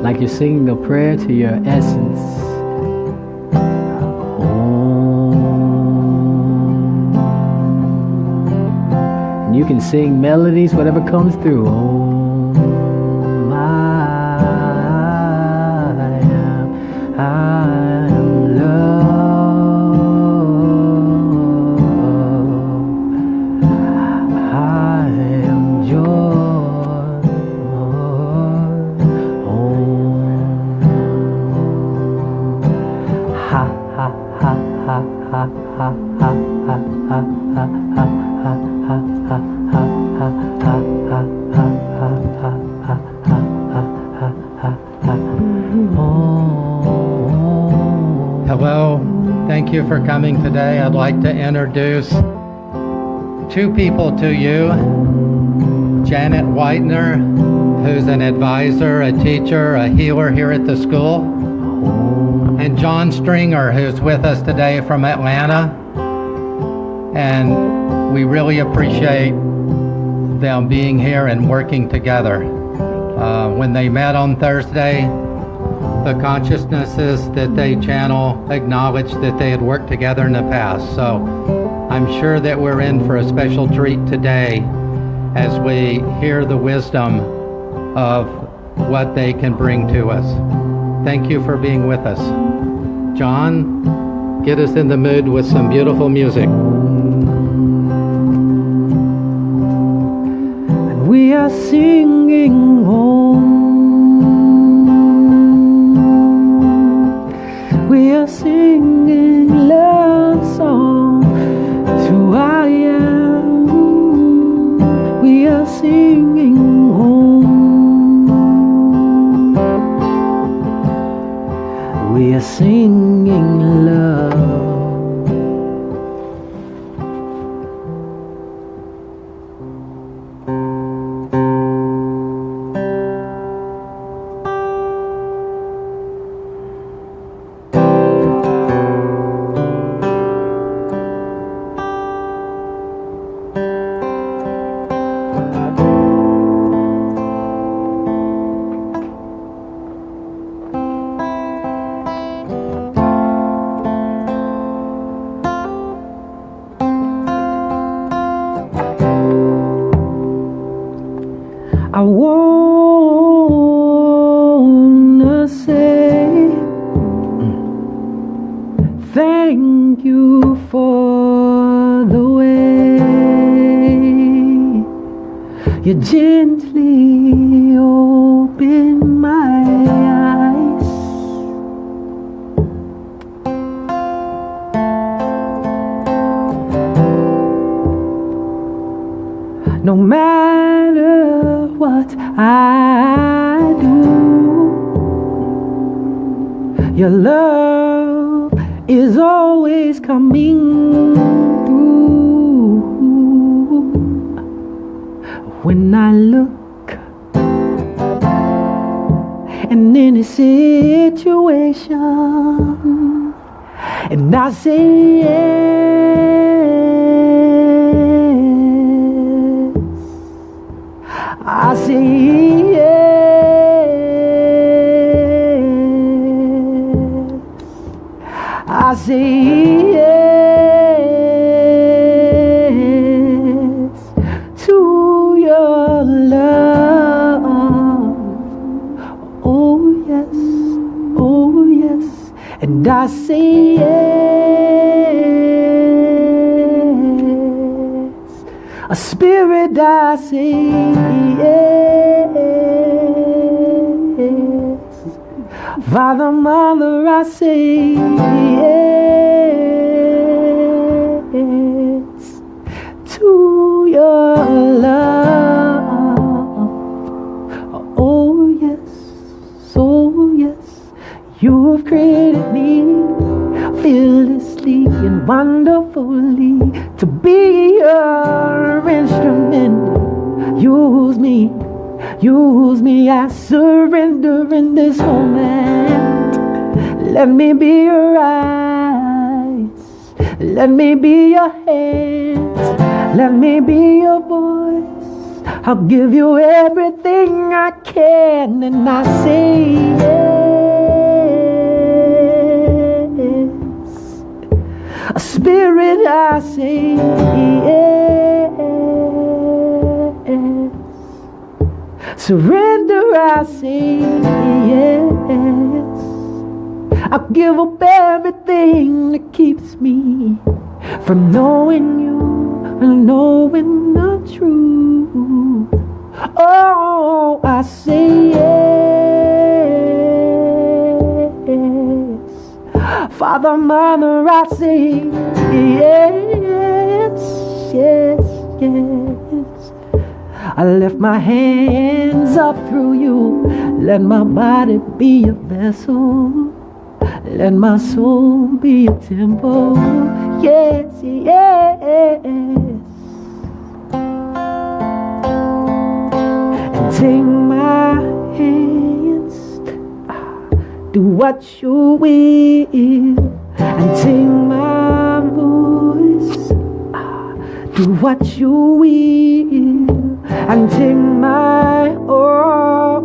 like you're singing a prayer to your essence. And you can sing melodies, whatever comes through. I am love. I am joy. Ha ha ha ha ha ha ha ha ha ha Hello, thank you for coming today. I'd like to introduce two people to you. Janet Whitener, who's an advisor, a teacher, a healer here at the school, and John Stringer, who's with us today from Atlanta. And we really appreciate them being here and working together. When they met on Thursday, the consciousnesses that they channel acknowledged that they had worked together in the past. So I'm sure that we're in for a special treat today as we hear the wisdom of what they can bring to us. Thank you for being with us. John, get us in the mood with some beautiful music. And we are singing home. We are singing love song to I am. We are singing home. We are singing love. I wanna say thank you for the way you gently open my eyes. No matter what I do, your love is always coming through. When I look in any situation and I say yes, I say yes, I say yes to your love. Oh yes, oh yes, and I say yes. A spirit, I say yes. Father, Mother, I say yes to your love. Oh yes, you've created me fearlessly and wonderfully to be your instrument. Use me, I surrender in this moment. Let me be your eyes, let me be your hands, let me be your voice, I'll give you everything I can, and I say yes. A spirit, I say yes. Surrender, I say yes. I'll give up everything that keeps me from knowing you and knowing the truth. Oh, I say yes. Father, Mother, I say yes, yes, yes. I lift my hands up through you. Let my body be a vessel. Let my soul be a temple. Yes, yes. And take my hands, do what you will. And take my voice, do what you will. And take my all,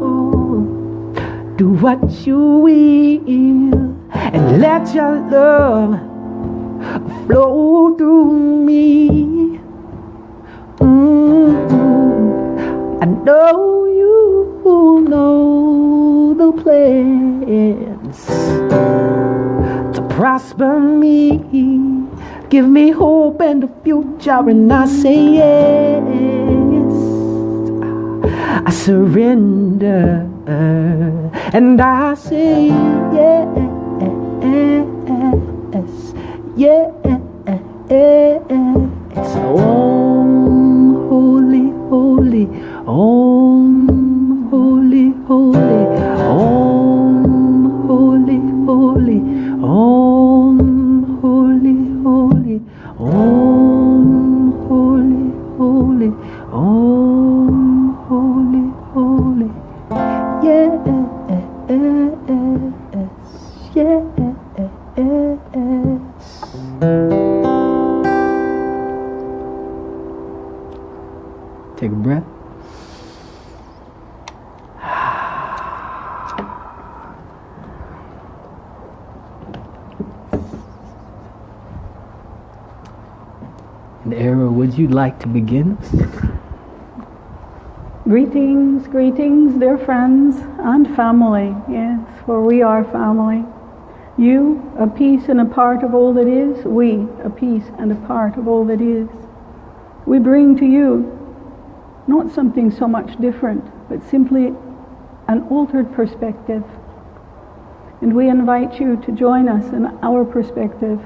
do what you will. And let your love flow through me. I know you know the plans to prosper me, give me hope and a future, and I say yes. I surrender, and I say yes. Yes, Om holy, holy, Om holy, holy, Om holy, holy, Om holy, holy, Om holy, holy, Om holy, holy. Yes, yes. Take a breath. And Era, would you like to begin? Greetings, greetings, dear friends and family. Yes, for we are family. You, a piece and a part of all that is. We, a piece and a part of all that is. We bring to you not something so much different, but simply an altered perspective. And we invite you to join us in our perspective,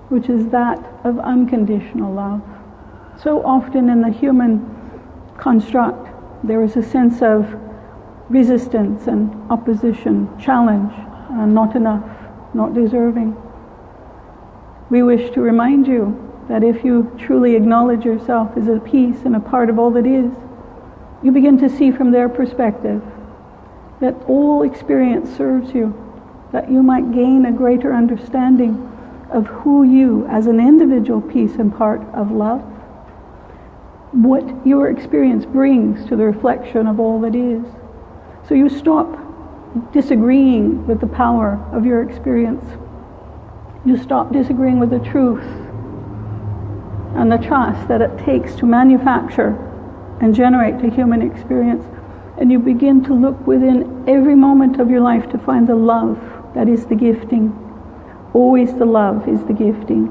which is that of unconditional love. So often in the human construct, there is a sense of resistance and opposition, challenge, and not enough, not deserving. We wish to remind you that if you truly acknowledge yourself as a piece and a part of all that is, you begin to see from their perspective that all experience serves you, that you might gain a greater understanding of who you, as an individual piece and part of love, what your experience brings to the reflection of all that is. So you stop disagreeing with the power of your experience. You stop disagreeing with the truth and the trust that it takes to manufacture and generate a human experience. And you begin to look within every moment of your life to find the love that is the gifting. Always the love is the gifting.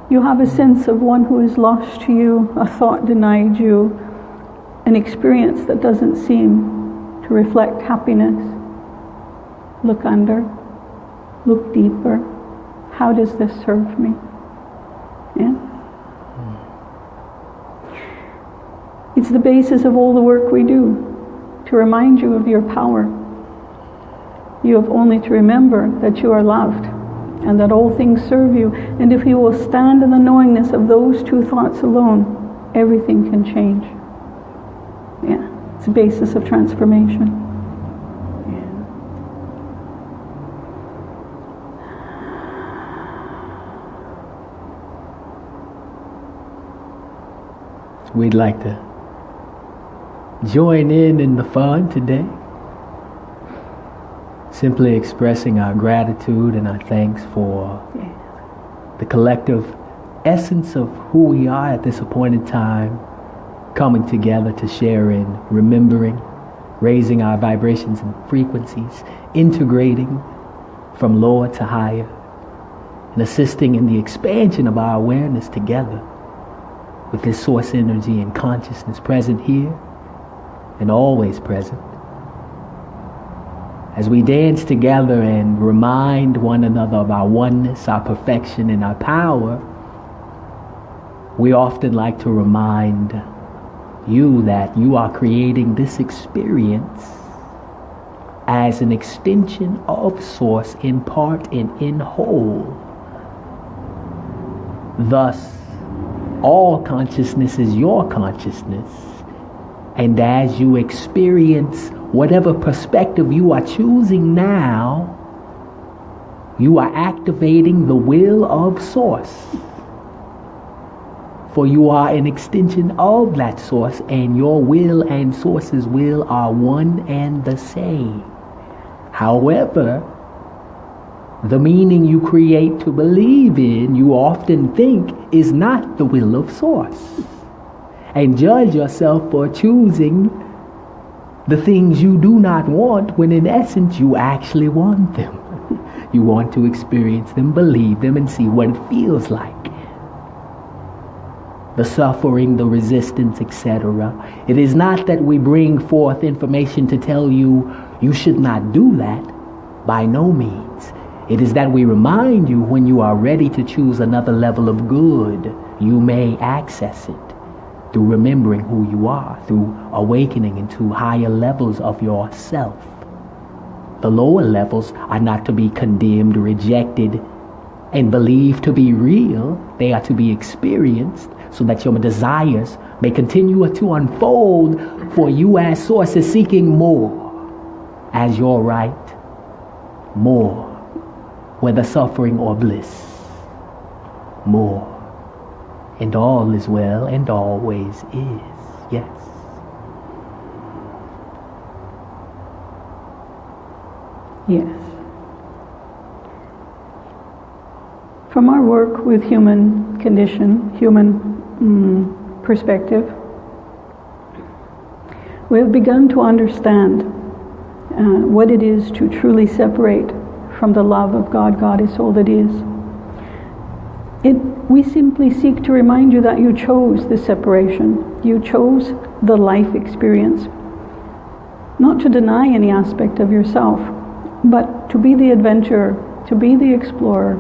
You have a sense of one who is lost to you, a thought denied you, an experience that doesn't seem to reflect happiness. Look under, look deeper. How does this serve me? Yeah? It's the basis of all the work we do, to remind you of your power. You have only to remember that you are loved and that all things serve you. And if you will stand in the knowingness of those two thoughts alone, everything can change. Yeah, it's the basis of transformation. We'd like to join in the fun today. Simply expressing our gratitude and our thanks for the collective essence of who we are at this appointed time, coming together to share in remembering, raising our vibrations and frequencies, integrating from lower to higher, and assisting in the expansion of our awareness together with this source energy and consciousness present here and always present. As we dance together and remind one another of our oneness, our perfection, and our power, we often like to remind you that you are creating this experience as an extension of Source in part and in whole. Thus, all consciousness is your consciousness. And as you experience whatever perspective you are choosing now, you are activating the will of Source. For you are an extension of that Source, and your will and Source's will are one and the same. However, the meaning you create to believe in, you often think is not the will of Source, and judge yourself for choosing the things you do not want when in essence you actually want them. You want to experience them, believe them, and see what it feels like. The suffering, the resistance, etc. It is not that we bring forth information to tell you you should not do that. By no means. It is that we remind you when you are ready to choose another level of good, you may access it through remembering who you are, through awakening into higher levels of yourself. The lower levels are not to be condemned, rejected, and believed to be real. They are to be experienced so that your desires may continue to unfold, for you as Source is seeking more as your right, more, whether suffering or bliss, more. And all is well and always is. Yes. Yes. From our work with human condition, human perspective, we have begun to understand what it is to truly separate from the love of God, Goddess, all that is. We simply seek to remind you that you chose the separation. You chose the life experience. Not to deny any aspect of yourself, but to be the adventurer, to be the explorer.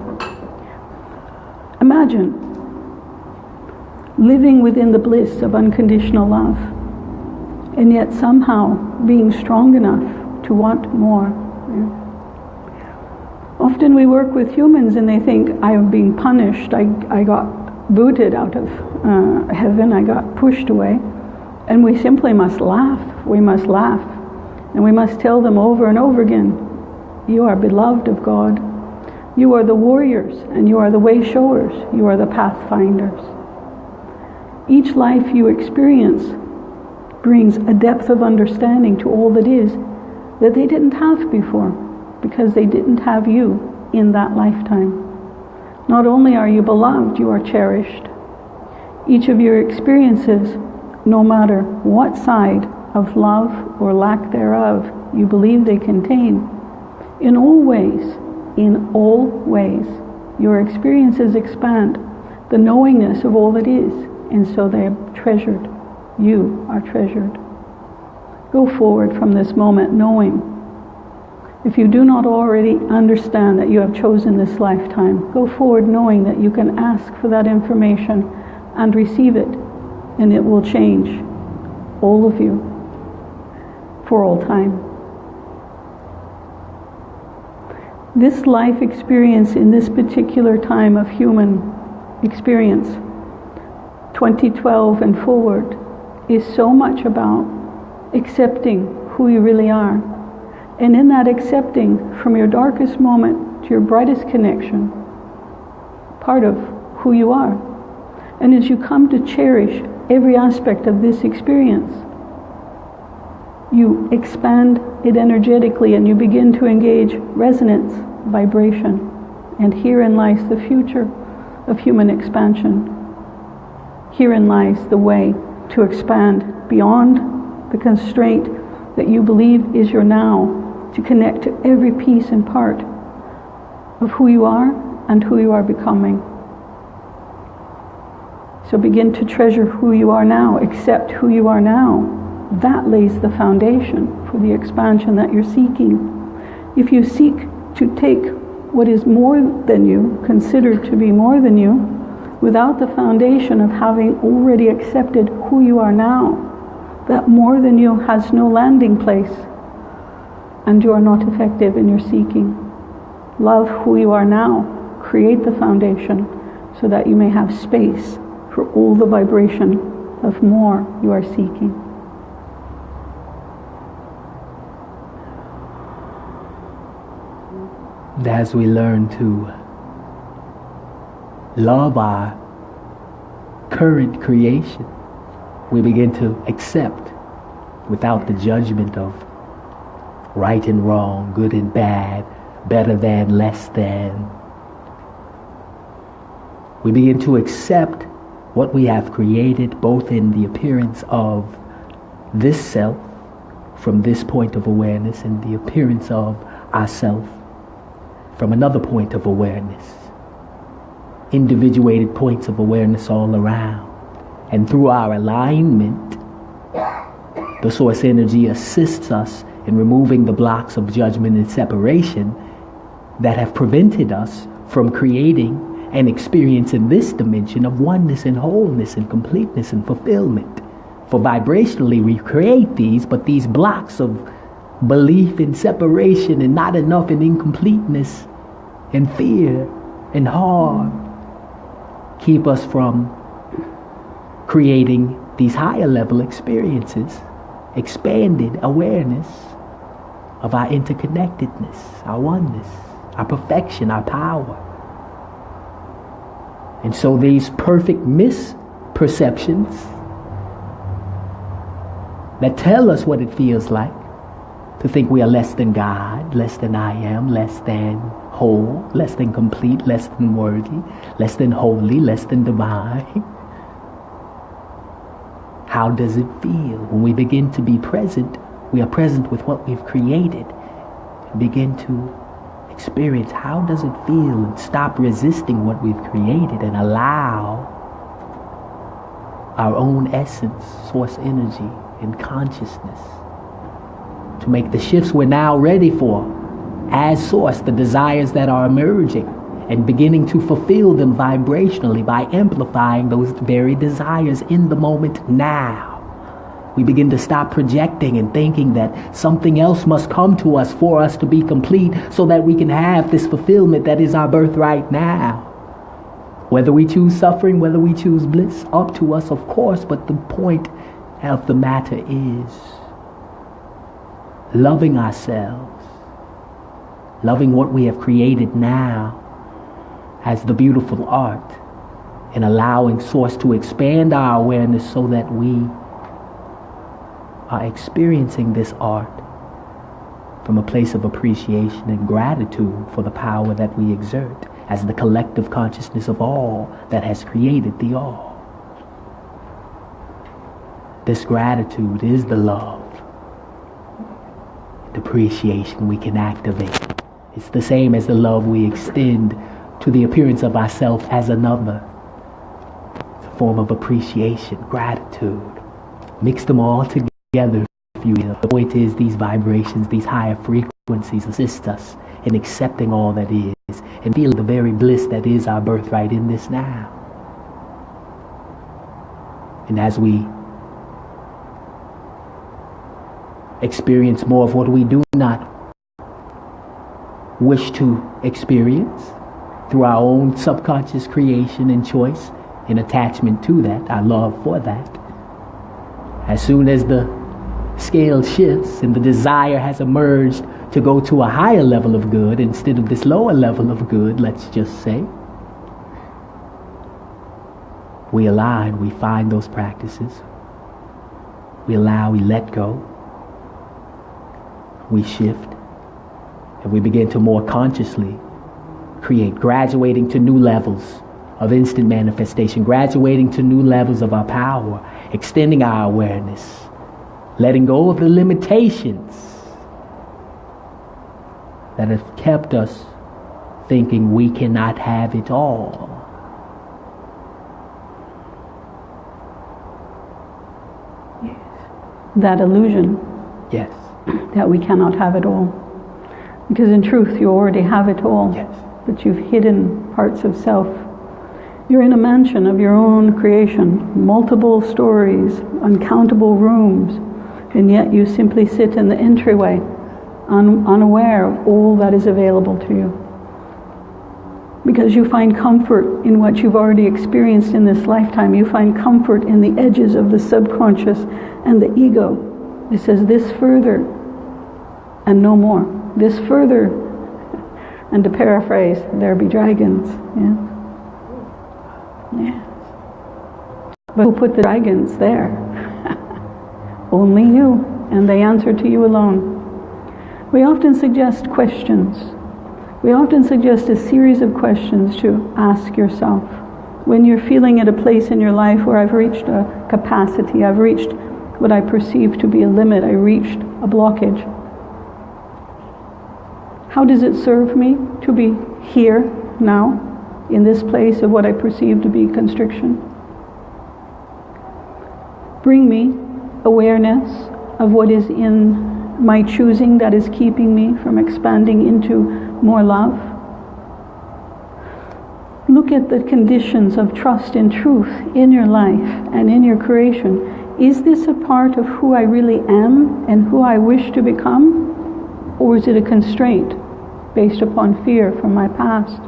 Imagine living within the bliss of unconditional love, and yet somehow being strong enough to want more. Often we work with humans and they think, I am being punished, I got booted out of heaven, I got pushed away. And we simply must laugh, we must laugh. And we must tell them over and over again, you are beloved of God. You are the warriors and you are the way showers, you are the pathfinders. Each life you experience brings a depth of understanding to all that is that they didn't have before, because they didn't have you in that lifetime. Not only are you beloved, you are cherished. Each of your experiences, no matter what side of love or lack thereof you believe they contain, in all ways, your experiences expand the knowingness of all that is, and so they are treasured. You are treasured. Go forward from this moment knowing. If you do not already understand that you have chosen this lifetime, go forward knowing that you can ask for that information and receive it, and it will change all of you for all time. This life experience in this particular time of human experience, 2012 and forward, is so much about accepting who you really are. And in that accepting, from your darkest moment to your brightest connection, part of who you are. And as you come to cherish every aspect of this experience, you expand it energetically and you begin to engage resonance, vibration. And herein lies the future of human expansion. Herein lies the way to expand beyond the constraint that you believe is your now, to connect to every piece and part of who you are and who you are becoming. So begin to treasure who you are now, accept who you are now. That lays the foundation for the expansion that you're seeking. If you seek to take what is more than you, considered to be more than you, without the foundation of having already accepted who you are now, that more than you has no landing place, and you are not effective in your seeking. Love who you are now. Create the foundation so that you may have space for all the vibration of more you are seeking. And as we learn to love our current creation, we begin to accept without the judgment of right and wrong, good and bad, better than, less than. We begin to accept what we have created, both in the appearance of this self from this point of awareness and the appearance of ourself from another point of awareness. Individuated points of awareness all around. And through our alignment, the source energy assists us in removing the blocks of judgment and separation that have prevented us from creating an experience in this dimension of oneness and wholeness and completeness and fulfillment. For vibrationally we create these, but these blocks of belief in separation and not enough and incompleteness and fear and harm keep us from creating these higher level experiences, expanded awareness of our interconnectedness, our oneness, our perfection, our power. And so these perfect misperceptions that tell us what it feels like to think we are less than God, less than I am, less than whole, less than complete, less than worthy, less than holy, less than divine. How does it feel? When we begin to be present, we are present with what we've created and begin to experience how does it feel and stop resisting what we've created and allow our own essence, source energy, and consciousness to make the shifts we're now ready for as source, the desires that are emerging, and beginning to fulfill them vibrationally by amplifying those very desires in the moment now. We begin to stop projecting and thinking that something else must come to us for us to be complete so that we can have this fulfillment that is our birthright now. Whether we choose suffering, whether we choose bliss, up to us, of course, but the point of the matter is loving ourselves, loving what we have created now as the beautiful art, and allowing Source to expand our awareness so that we are experiencing this art from a place of appreciation and gratitude for the power that we exert as the collective consciousness of all that has created the all. This gratitude is the love and appreciation we can activate. It's the same as the love we extend to the appearance of ourself as another. It's a form of appreciation, gratitude. Mix them all together, if you will. The point is, these vibrations, these higher frequencies assist us in accepting all that is and feeling the very bliss that is our birthright in this now. And as we experience more of what we do not wish to experience through our own subconscious creation and choice and attachment to that, our love for that, as soon as the scale shifts and the desire has emerged to go to a higher level of good instead of this lower level of good, let's just say, we align, we find those practices, we allow, we let go, we shift and we begin to more consciously create, graduating to new levels of instant manifestation, graduating to new levels of our power, extending our awareness, letting go of the limitations that have kept us thinking we cannot have it all. Yes. That illusion. Yes. That we cannot have it all. Because in truth you already have it all. Yes. But you've hidden parts of self. You're in a mansion of your own creation, multiple stories, uncountable rooms, and yet you simply sit in the entryway, unaware of all that is available to you. Because you find comfort in what you've already experienced in this lifetime. You find comfort in the edges of the subconscious and the ego. It says this further and no more. This further, and to paraphrase, there be dragons. Yeah. Yes. But who put the dragons there? Only you, and they answer to you alone. We often suggest questions. We often suggest a series of questions to ask yourself. When you're feeling at a place in your life where I've reached a capacity, I've reached what I perceive to be a limit, I reached a blockage. How does it serve me to be here now, in this place of what I perceive to be constriction? Bring me awareness of what is in my choosing that is keeping me from expanding into more love. Look at the conditions of trust and truth in your life and in your creation. Is this a part of who I really am and who I wish to become? Or is it a constraint based upon fear from my past?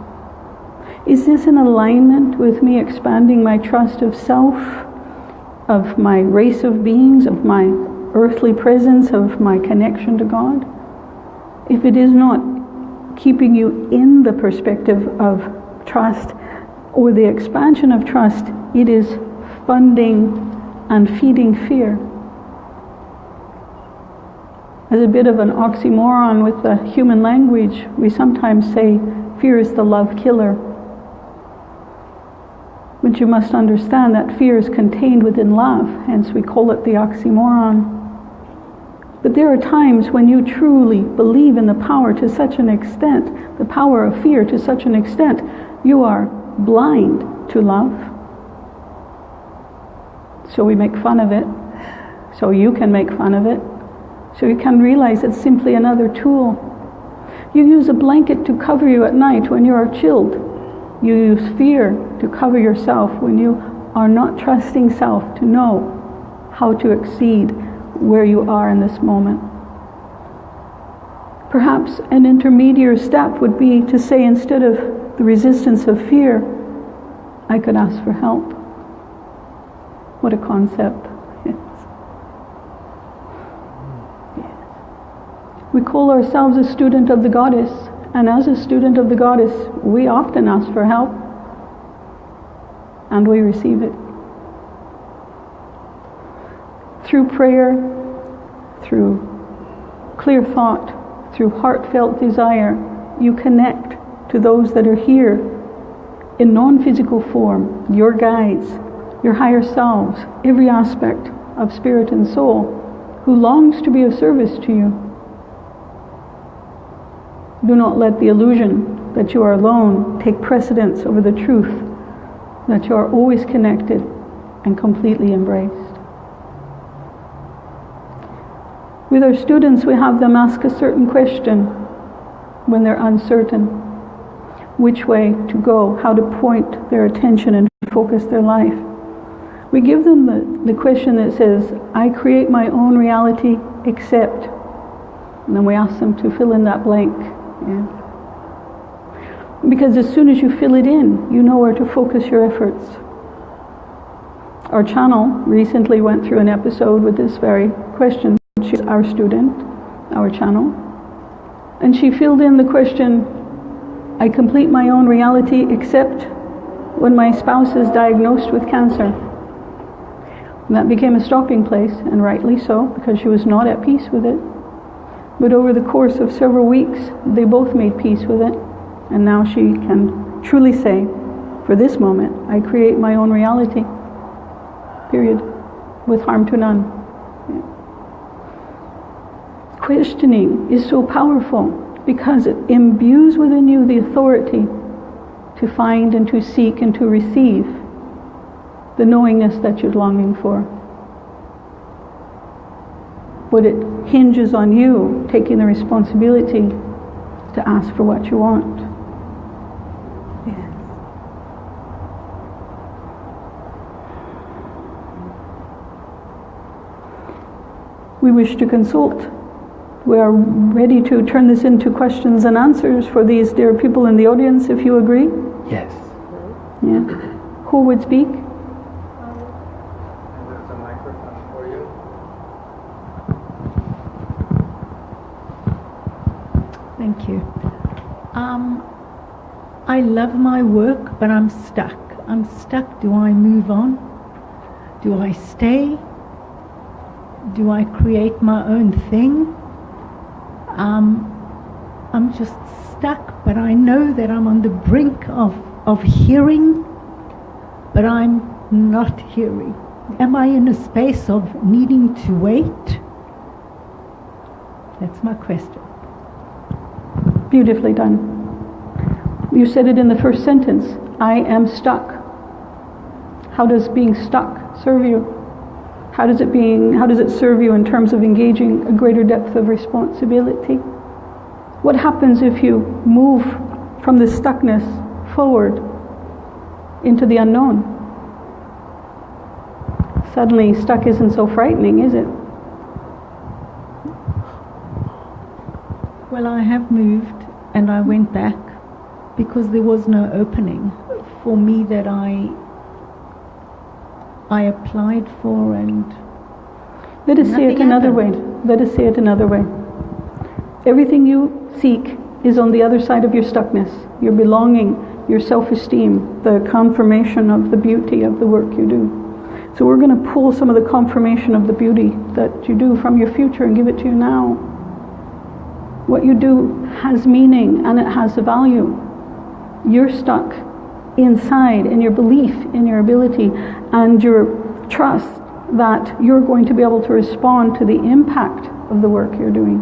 Is this in alignment with me expanding my trust of self, of my race of beings, of my earthly presence, of my connection to God? If it is not keeping you in the perspective of trust or the expansion of trust, it is funding and feeding fear. As a bit of an oxymoron with the human language, we sometimes say fear is the love killer. But you must understand that fear is contained within love, hence we call it the oxymoron. But there are times when you truly believe in the power to such an extent, the power of fear to such an extent, you are blind to love. So we make fun of it, so you can make fun of it, so you can realize it's simply another tool. You use a blanket to cover you at night when you are chilled. You use fear to cover yourself when you are not trusting self to know how to exceed where you are in this moment. Perhaps an intermediate step would be to say, instead of the resistance of fear, I could ask for help. What a concept. Yes. Yes. We call ourselves a student of the goddess, and as a student of the goddess, we often ask for help, and we receive it. Through prayer, through clear thought, through heartfelt desire, you connect to those that are here in non-physical form, your guides, your higher selves, every aspect of spirit and soul, who longs to be of service to you. Do not let the illusion that you are alone take precedence over the truth that you are always connected and completely embraced. With our students, we have them ask a certain question when they're uncertain, which way to go, how to point their attention and focus their life. We give them the question that says, I create my own reality except, and then we ask them to fill in that blank. Yeah. Because as soon as you fill it in, you know where to focus your efforts. Our channel recently went through an episode with this very question. She's our student, our channel. And she filled in the question, I complete my own reality except when my spouse is diagnosed with cancer. And that became a stopping place, and rightly so, because she was not at peace with it. But over the course of several weeks, they both made peace with it. And now she can truly say, for this moment, I create my own reality. Period. With harm to none. Yeah. Questioning is so powerful because it imbues within you the authority to find and to seek and to receive the knowingness that you're longing for. But it hinges on you taking the responsibility to ask for what you want. Yes. We wish to consult. We are ready to turn this into questions and answers for these dear people in the audience, if you agree. Yes. Yeah. Who would speak? There's a microphone for you. Thank you. I love my work, but I'm stuck. I'm stuck. Do I move on? Do I stay? Do I create my own thing? I'm just stuck, but I know that I'm on the brink of hearing, but I'm not hearing. Am I in a space of needing to wait? That's my question. Beautifully done. You said it in the first sentence. I am stuck. How does being stuck serve you? How does it serve you in terms of engaging a greater depth of responsibility? What happens if you move from the stuckness forward into the unknown? Suddenly stuck isn't so frightening, is it? Well, I have moved and I went back because there was no opening for me that I applied for, and let us say it another way. Let us say it another way. Everything you seek is on the other side of your stuckness, your belonging, your self-esteem, the confirmation of the beauty of the work you do. So we're going to pull some of the confirmation of the beauty that you do from your future and give it to you now. What you do has meaning and it has a value. You're stuck inside in your belief in your ability and your trust that you're going to be able to respond to the impact of the work you're doing.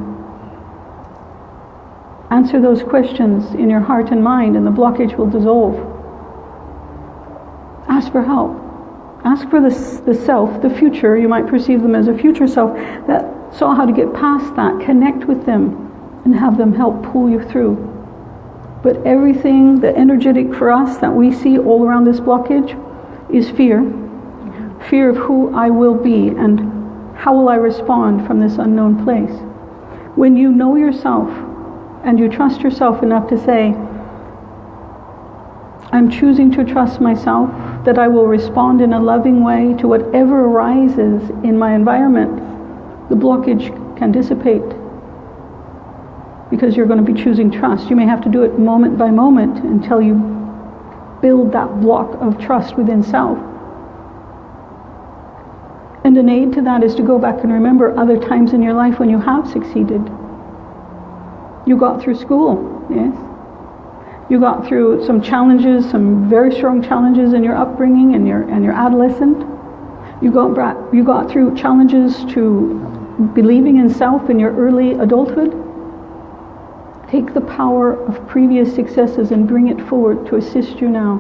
Answer those questions in your heart and mind and the blockage will dissolve. Ask for help. Ask for the self, the future, you might perceive them as a future self that saw how to get past that. Connect with them and have them help pull you through. But everything, the energetic for us that we see all around this blockage is fear. Fear of who I will be and how will I respond from this unknown place. When you know yourself and you trust yourself enough to say, I'm choosing to trust myself that I will respond in a loving way to whatever arises in my environment, the blockage can dissipate. Because you're going to be choosing trust. You may have to do it moment by moment until you build that block of trust within self. And an aid to that is to go back and remember other times in your life when you have succeeded. You got through school, yes? You got through some challenges, some very strong challenges in your upbringing and your adolescent. You got through challenges to believing in self in your early adulthood. Take the power of previous successes and bring it forward to assist you now.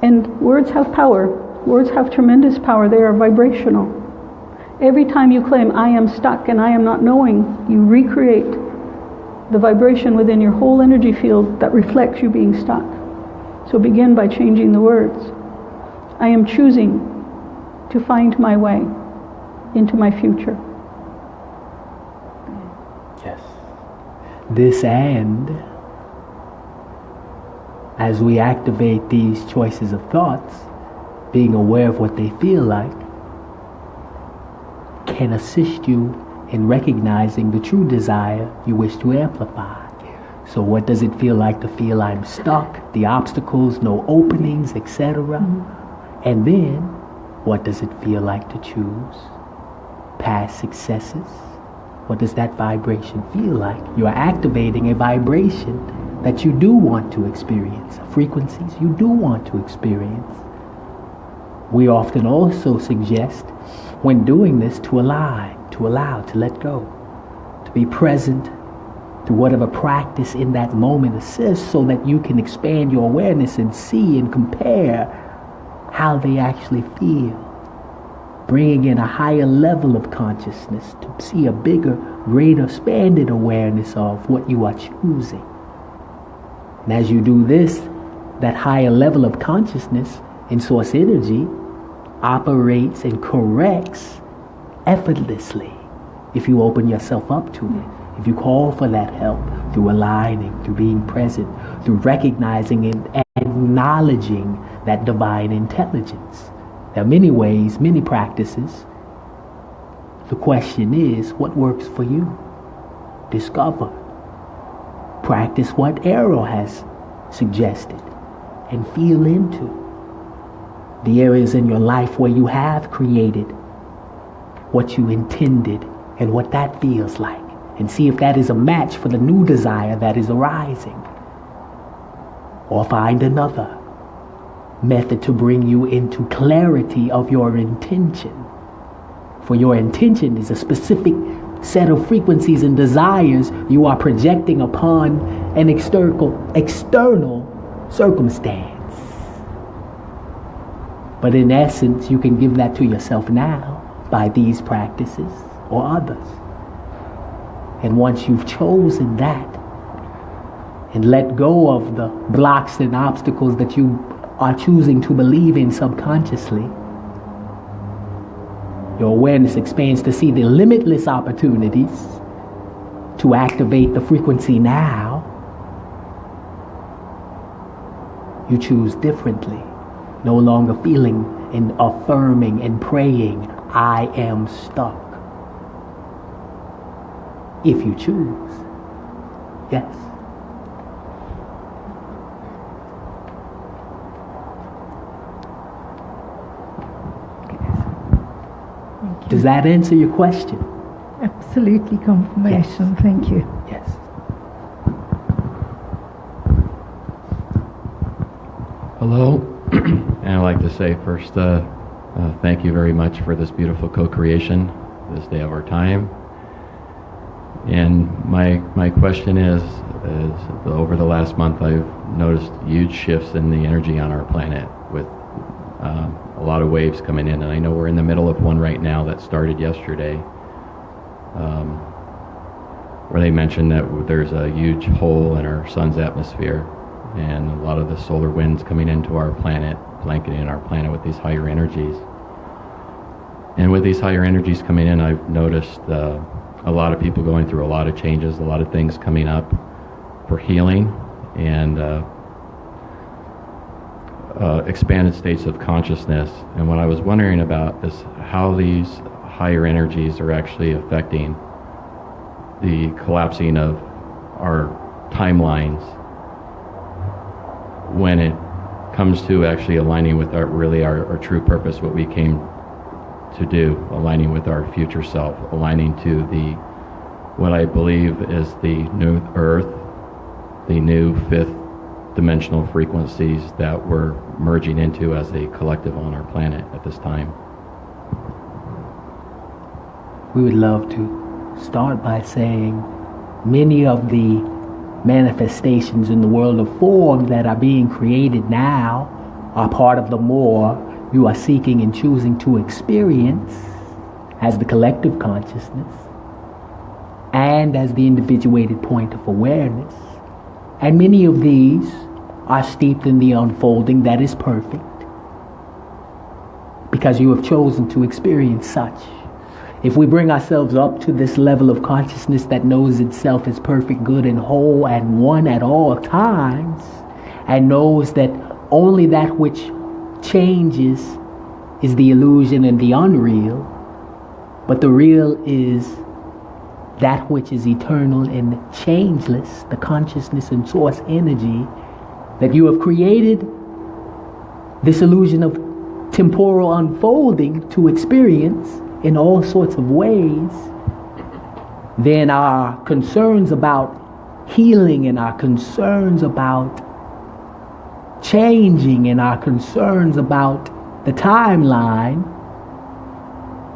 And words have power. Words have tremendous power. They are vibrational. Every time you claim, I am stuck and I am not knowing, you recreate the vibration within your whole energy field that reflects you being stuck. So begin by changing the words. I am choosing to find my way into my future. Yes. This and as we activate these choices of thoughts, being aware of what they feel like can assist you in recognizing the true desire you wish to amplify. So what does it feel like to feel I'm stuck, the obstacles, no openings, etc.? And then, what does it feel like to choose past successes. What does that vibration feel like? You are activating a vibration that you do want to experience, frequencies you do want to experience. We often also suggest, when doing this, to align, to allow, to let go, to be present to whatever practice in that moment assists, so that you can expand your awareness and see and compare how they actually feel. Bringing in a higher level of consciousness to see a bigger, greater, expanded awareness of what you are choosing. And as you do this, that higher level of consciousness in source energy operates and corrects effortlessly if you open yourself up to it. If you call for that help through aligning, through being present, through recognizing and acknowledging that divine intelligence. There are many ways, many practices. The question is, what works for you? Discover. Practice what Arrow has suggested and feel into the areas in your life where you have created what you intended and what that feels like, and see if that is a match for the new desire that is arising. Or find another method to bring you into clarity of your intention. For your intention is a specific set of frequencies and desires you are projecting upon an external circumstance. But in essence, you can give that to yourself now by these practices or others. And once you've chosen that and let go of the blocks and obstacles that you are choosing to believe in subconsciously, your awareness expands to see the limitless opportunities to activate the frequency now. You choose differently, no longer feeling and affirming and praying, I am stuck. If you choose, yes. Does that answer your question? Absolutely confirmation. Yes. Thank you. Yes. Hello. And I'd like to say first, thank you very much for this beautiful co-creation, this day of our time. And my question is over the last month, I've noticed huge shifts in the energy on our planet with a lot of waves coming in, and I know we're in the middle of one right now that started yesterday, where they mentioned that there's a huge hole in our sun's atmosphere, and a lot of the solar winds coming into our planet, blanketing our planet with these higher energies. And with these higher energies coming in, I've noticed a lot of people going through a lot of changes, a lot of things coming up for healing, and expanded states of consciousness. And what I was wondering about is how these higher energies are actually affecting the collapsing of our timelines when it comes to actually aligning with our true purpose, what we came to do, aligning with our future self, aligning to what I believe is the new earth, the new fifth dimensional frequencies that we're merging into as a collective on our planet at this time. We would love to start by saying many of the manifestations in the world of form that are being created now are part of the more you are seeking and choosing to experience as the collective consciousness and as the individuated point of awareness. And many of these are steeped in the unfolding that is perfect because you have chosen to experience such. If we bring ourselves up to this level of consciousness that knows itself as perfect, good, and whole, and one at all times, and knows that only that which changes is the illusion and the unreal, but the real is that which is eternal and changeless, the consciousness and source energy, that you have created this illusion of temporal unfolding to experience, in all sorts of ways, then our concerns about healing and our concerns about changing and our concerns about the timeline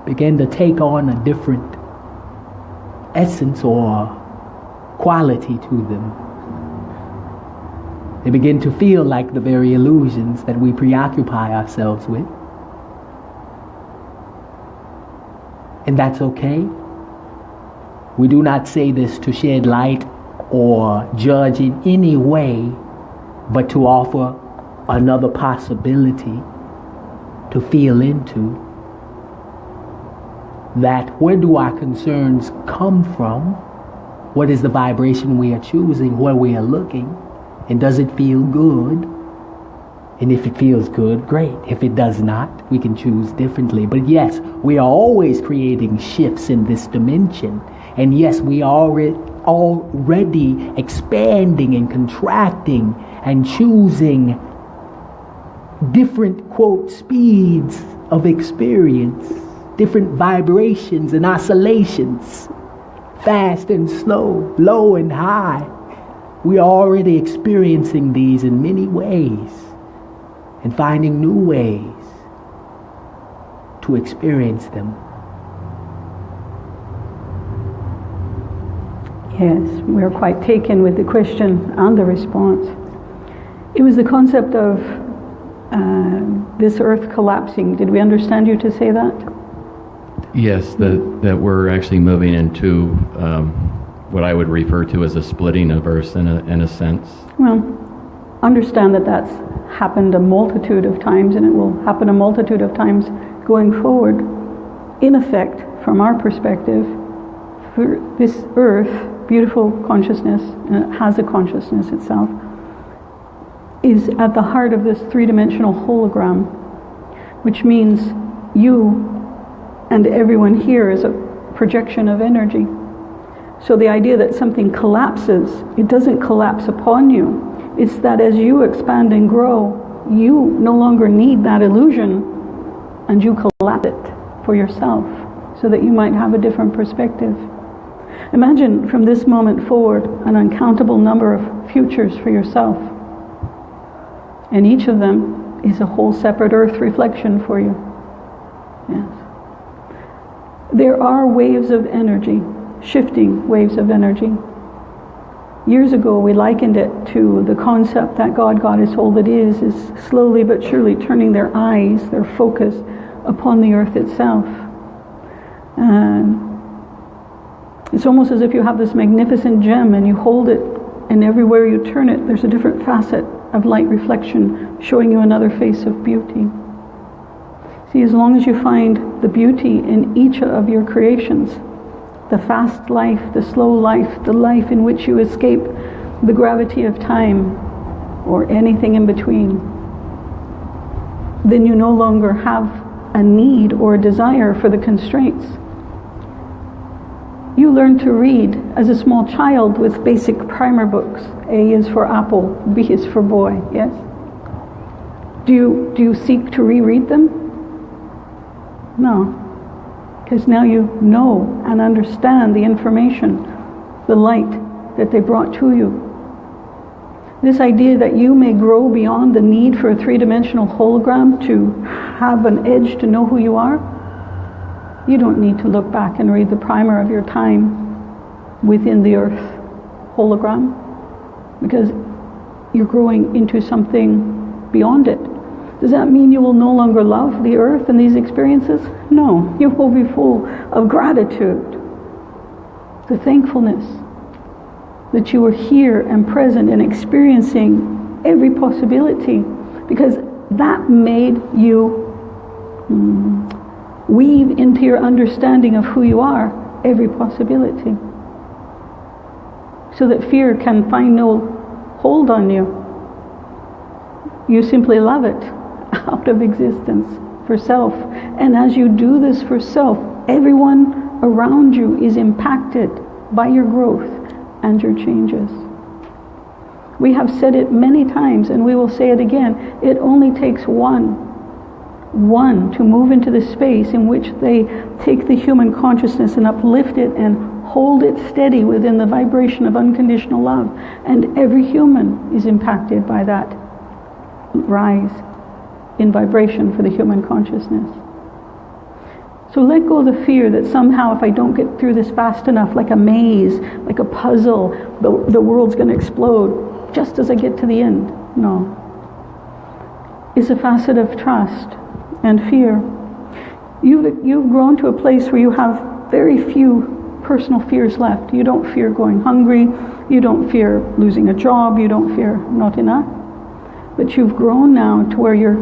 begin to take on a different essence or quality to them. They begin to feel like the very illusions that we preoccupy ourselves with. And that's okay. We do not say this to shed light or judge in any way, but to offer another possibility to feel into. That where do our concerns come from? What is the vibration we are choosing, where we are looking? And does it feel good? And if it feels good, great. If it does not, we can choose differently. But yes, we are always creating shifts in this dimension. And yes, we are already expanding and contracting and choosing different, quote, speeds of experience, different vibrations and oscillations, fast and slow, low and high. We are already experiencing these in many ways and finding new ways to experience them. Yes, we're quite taken with the question and the response. It was the concept of this earth collapsing. Did we understand you to say that? Yes, that we're actually moving into what I would refer to as a splitting of Earth in a sense. Well, understand that that's happened a multitude of times, and it will happen a multitude of times going forward. In effect, from our perspective, for this Earth, beautiful consciousness, and it has a consciousness itself, is at the heart of this three-dimensional hologram, which means you and everyone here is a projection of energy. So the idea that something collapses, it doesn't collapse upon you. It's that as you expand and grow, you no longer need that illusion, and you collapse it for yourself so that you might have a different perspective. Imagine from this moment forward an uncountable number of futures for yourself. And each of them is a whole separate earth reflection for you. Yes. There are waves of energy, shifting waves of energy. Years ago we likened it to the concept that God, Goddess, all that is slowly but surely turning their eyes, their focus upon the earth itself. And it's almost as if you have this magnificent gem and you hold it, and everywhere you turn it there's a different facet of light reflection showing you another face of beauty. See, as long as you find the beauty in each of your creations, the fast life, the slow life, the life in which you escape the gravity of time or anything in between, then you no longer have a need or a desire for the constraints. You learn to read as a small child with basic primer books. A is for apple, B is for boy, yes? Do you seek to reread them? No. Because now you know and understand the information, the light that they brought to you. This idea that you may grow beyond the need for a three-dimensional hologram to have an edge to know who you are, you don't need to look back and read the primer of your time within the earth hologram, because you're growing into something beyond it. Does that mean you will no longer love the earth and these experiences? No, you will be full of gratitude, the thankfulness that you were here and present and experiencing every possibility, because that made you weave into your understanding of who you are every possibility, so that fear can find no hold on you. You simply love it out of existence for self. And as you do this for self, everyone around you is impacted by your growth and your changes. We have said it many times, and we will say it again. It only takes one one to move into the space in which they take the human consciousness and uplift it and hold it steady within the vibration of unconditional love. And every human is impacted by that rise in vibration for the human consciousness. So let go of the fear that somehow if I don't get through this fast enough, like a maze, like a puzzle, the world's going to explode just as I get to the end. No. It's a facet of trust and fear. You've grown to a place where you have very few personal fears left. You don't fear going hungry. You don't fear losing a job. You don't fear not enough. But you've grown now to where your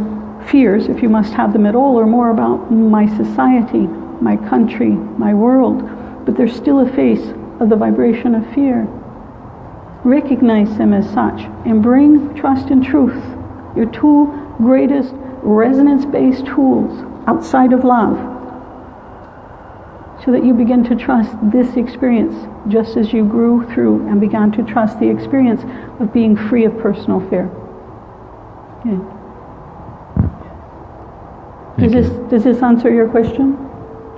fears, if you must have them at all, are more about my society, my country, my world. But there's still a face of the vibration of fear. Recognize them as such and bring trust and truth, your two greatest resonance-based tools outside of love, so that you begin to trust this experience just as you grew through and began to trust the experience of being free of personal fear. Yeah. Does this answer your question?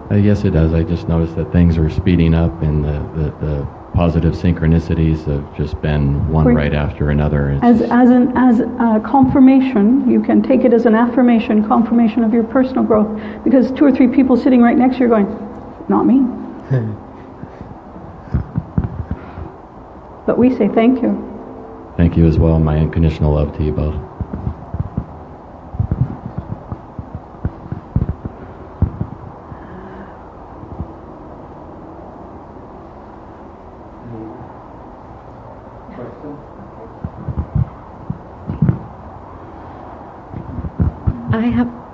Yes, it does. I just noticed that things are speeding up, and the positive synchronicities have just been one right after another. As a confirmation, you can take it as an affirmation, confirmation of your personal growth, because 2 or 3 people sitting right next to you are going, not me. But we say thank you. Thank you as well. My unconditional love to you both.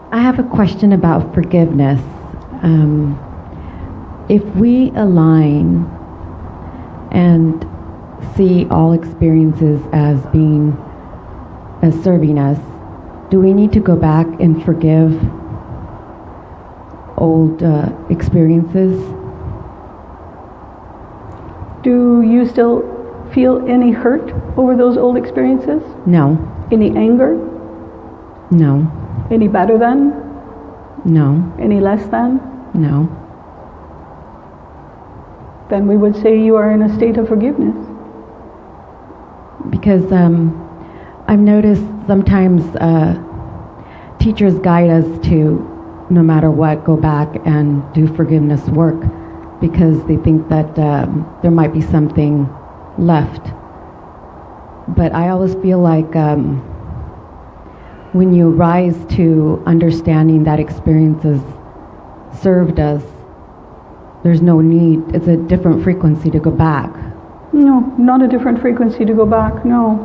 I have a question about forgiveness. If we align and see all experiences as serving us, do we need to go back and forgive old experiences? Do you still feel any hurt over those old experiences? No. Any anger? No. Any better than? No. Any less than? No. Then we would say you are in a state of forgiveness. Because I've noticed sometimes teachers guide us to, no matter what, go back and do forgiveness work because they think that there might be something left. But I always feel like when you rise to understanding that experiences served us, there's no need, it's a different frequency to go back. No, not a different frequency to go back, no.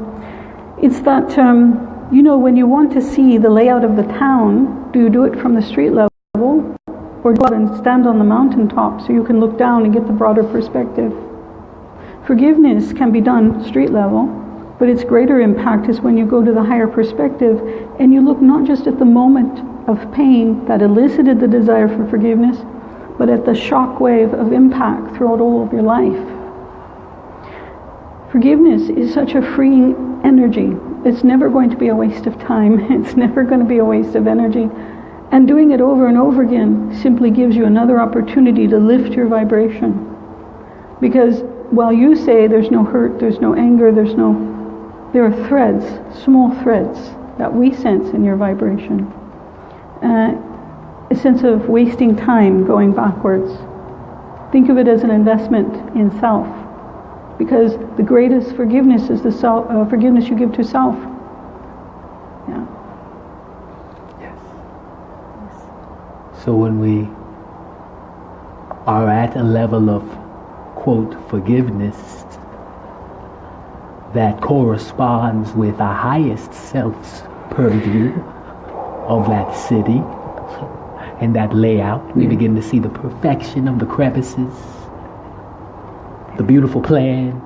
It's that, when you want to see the layout of the town, do you do it from the street level or go out and stand on the mountaintop so you can look down and get the broader perspective? Forgiveness can be done street level, but its greater impact is when you go to the higher perspective and you look not just at the moment of pain that elicited the desire for forgiveness, but at the shock wave of impact throughout all of your life. Forgiveness is such a freeing energy. It's never going to be a waste of time. It's never going to be a waste of energy. And doing it over and over again simply gives you another opportunity to lift your vibration. Because while you say there's no hurt, there's no anger, there are threads, small threads, that we sense in your vibration. A sense of wasting time going backwards. Think of it as an investment in self. Because the greatest forgiveness is the forgiveness you give to self. Yeah. Yes. So when we are at a level of, quote, forgiveness that corresponds with our highest self's purview of that city and that layout, we begin to see the perfection of the crevices, the beautiful plan,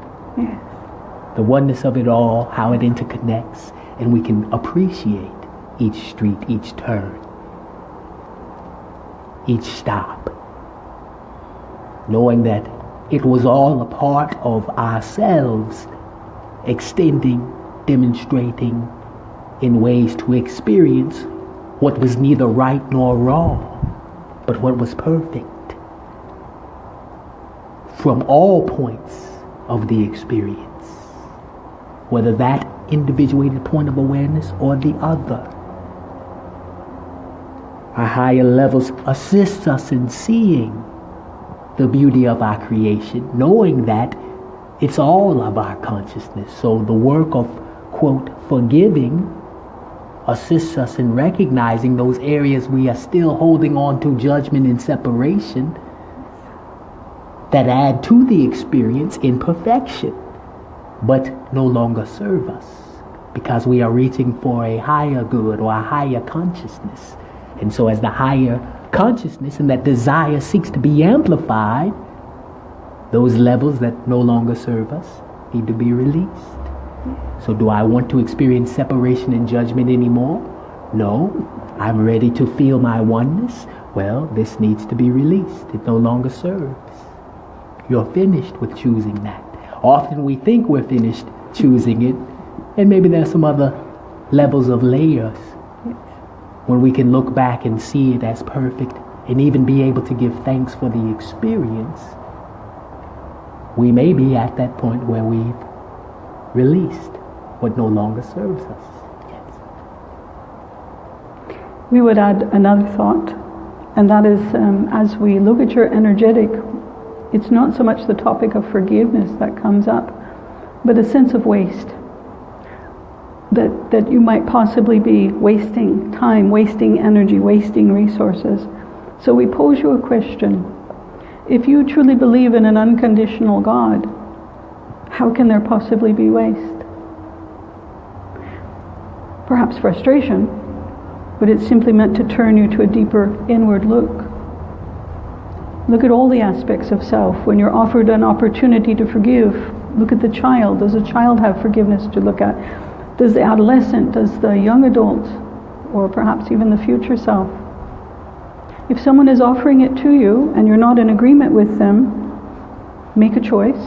the oneness of it all, how it interconnects, and we can appreciate each street, each turn, each stop, knowing that it was all a part of ourselves, extending, demonstrating in ways to experience what was neither right nor wrong, but what was perfect from all points of the experience, whether that individuated point of awareness or the other. Our higher levels assist us in seeing the beauty of our creation, knowing that it's all of our consciousness. So the work of, quote, forgiving assists us in recognizing those areas we are still holding on to judgment and separation that add to the experience imperfection, but no longer serve us because we are reaching for a higher good or a higher consciousness. And so as the higher consciousness and that desire seeks to be amplified, those levels that no longer serve us need to be released. So do I want to experience separation and judgment anymore? No. I'm ready to feel my oneness. Well, this needs to be released. It no longer serves. You're finished with choosing that. Often we think we're finished choosing it, and maybe there's some other levels of layers when we can look back and see it as perfect and even be able to give thanks for the experience. We may be at that point where we've released what no longer serves us. Yes. We would add another thought, and that is, as we look at your energetic, it's not so much the topic of forgiveness that comes up, but a sense of waste. That you might possibly be wasting time, wasting energy, wasting resources. So we pose you a question. If you truly believe in an unconditional God, how can there possibly be waste? Perhaps frustration, but it's simply meant to turn you to a deeper inward look. Look at all the aspects of self. When you're offered an opportunity to forgive, look at the child. Does a child have forgiveness to look at? Does the adolescent, does the young adult, or perhaps even the future self? If someone is offering it to you and you're not in agreement with them, make a choice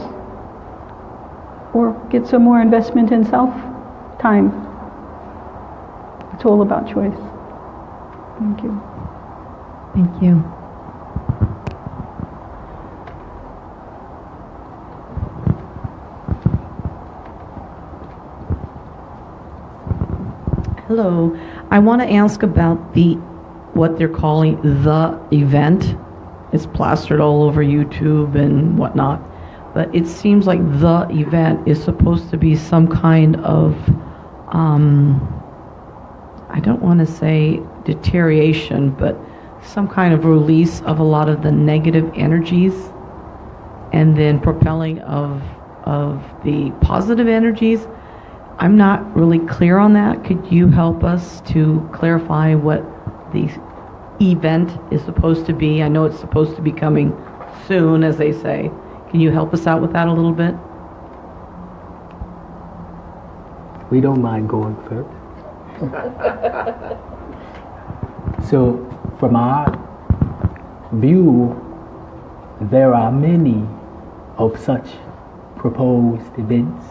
or get some more investment in self time. It's all about choice. Thank you. Thank you. Hello. I want to ask about what they're calling the event. It's plastered all over YouTube and whatnot. But it seems like the event is supposed to be some kind of, I don't want to say deterioration, but some kind of release of a lot of the negative energies and then propelling of the positive energies. I'm not really clear on that. Could you help us to clarify what the event is supposed to be? I know it's supposed to be coming soon, as they say. Can you help us out with that a little bit? We don't mind going first. So, from our view, there are many of such proposed events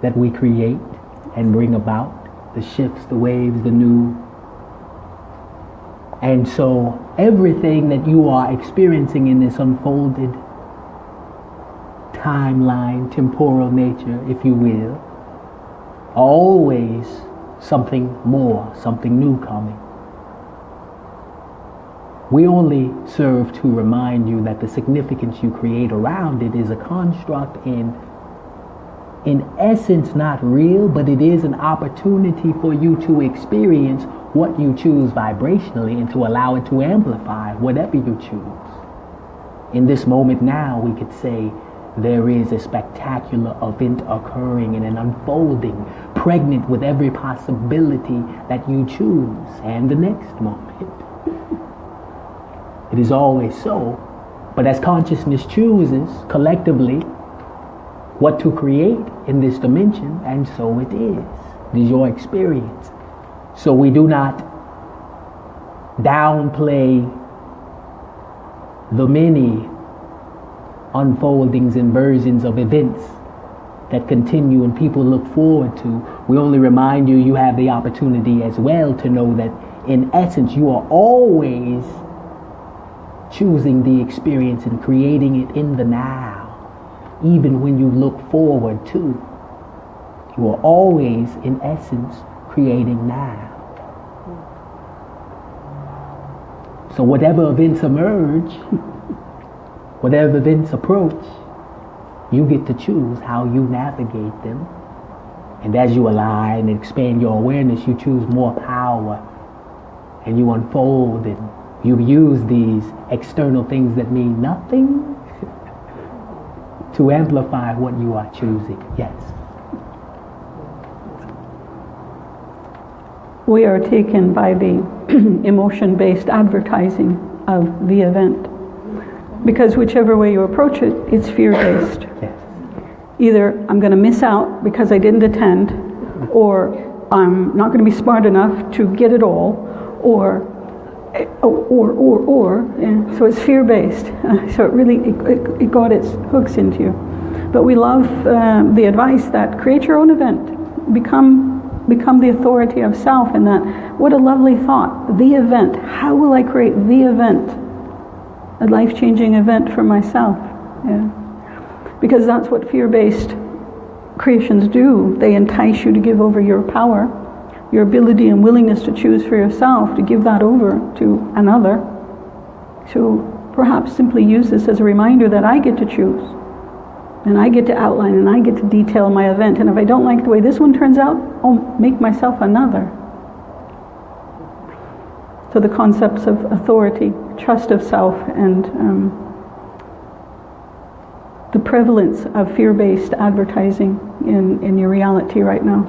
that we create and bring about, the shifts, the waves, the new. And so everything that you are experiencing in this unfolded timeline, temporal nature, if you will, always something more, something new coming. We only serve to remind you that the significance you create around it is a construct in essence not real, but it is an opportunity for you to experience what you choose vibrationally and to allow it to amplify whatever you choose. In this moment now, we could say there is a spectacular event occurring and an unfolding, pregnant with every possibility that you choose, and the next moment. It is always so, but as consciousness chooses collectively what to create in this dimension, and so it is. It is your experience. So we do not downplay the many unfoldings and versions of events that continue and people look forward to. We only remind you have the opportunity as well to know that in essence, you are always choosing the experience and creating it in the now, even when you look forward to. You are always, in essence, creating now. So whatever events emerge, whatever events approach, you get to choose how you navigate them. And as you align and expand your awareness, you choose more power, and you unfold, and you use these external things that mean nothing to amplify what you are choosing. Yes. We are taken by the emotion-based advertising of the event. Because whichever way you approach it, it's fear-based. Yes. Either I'm going to miss out because I didn't attend, or I'm not going to be smart enough to get it all, or. Yeah. So it's fear-based. So it really, it got its hooks into you. But we love the advice that create your own event. Become the authority of self in that. What a lovely thought. The event. How will I create the event? A life-changing event for myself. Yeah. Because that's what fear-based creations do. They entice you to give over your power, your ability and willingness to choose for yourself, to give that over to another. So perhaps simply use this as a reminder that I get to choose. And I get to outline and I get to detail my event. And if I don't like the way this one turns out, I'll make myself another. So the concepts of authority, trust of self, and the prevalence of fear-based advertising in your reality right now.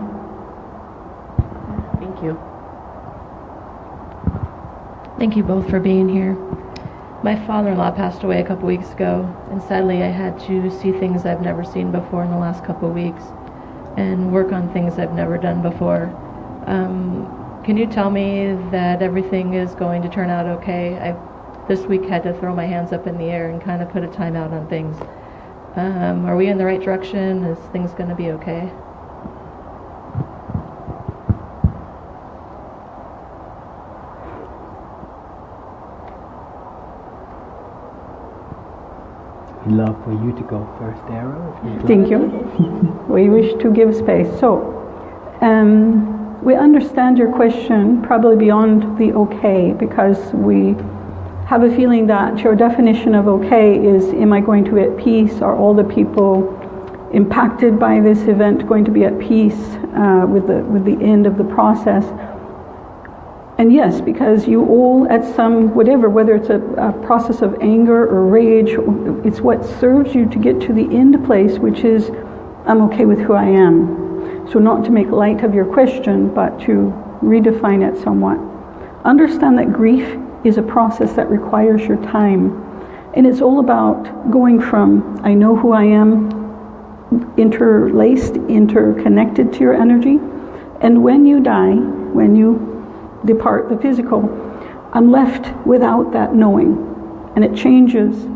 Thank you. Thank you both for being here. My father-in-law passed away a couple weeks ago, and sadly I had to see things I've never seen before in the last couple weeks and work on things I've never done before. Can you tell me that everything is going to turn out okay? I this week had to throw my hands up in the air and kind of put a timeout on things. Are we in the right direction? Is things going to be okay? We'd love for you to go first, Darrow. Thank you. We wish to give space. So, we understand your question probably beyond the okay, because we have a feeling that your definition of okay is, am I going to be at peace? Are all the people impacted by this event going to be at peace with the end of the process? And yes, because you all at some, whether it's a process of anger or rage, it's what serves you to get to the end place, which is, I'm okay with who I am. So not to make light of your question, but to redefine it somewhat. Understand that grief is a process that requires your time. And it's all about going from, I know who I am, interlaced, interconnected to your energy. And when you die, when you depart the physical, I'm left without that knowing, and it changes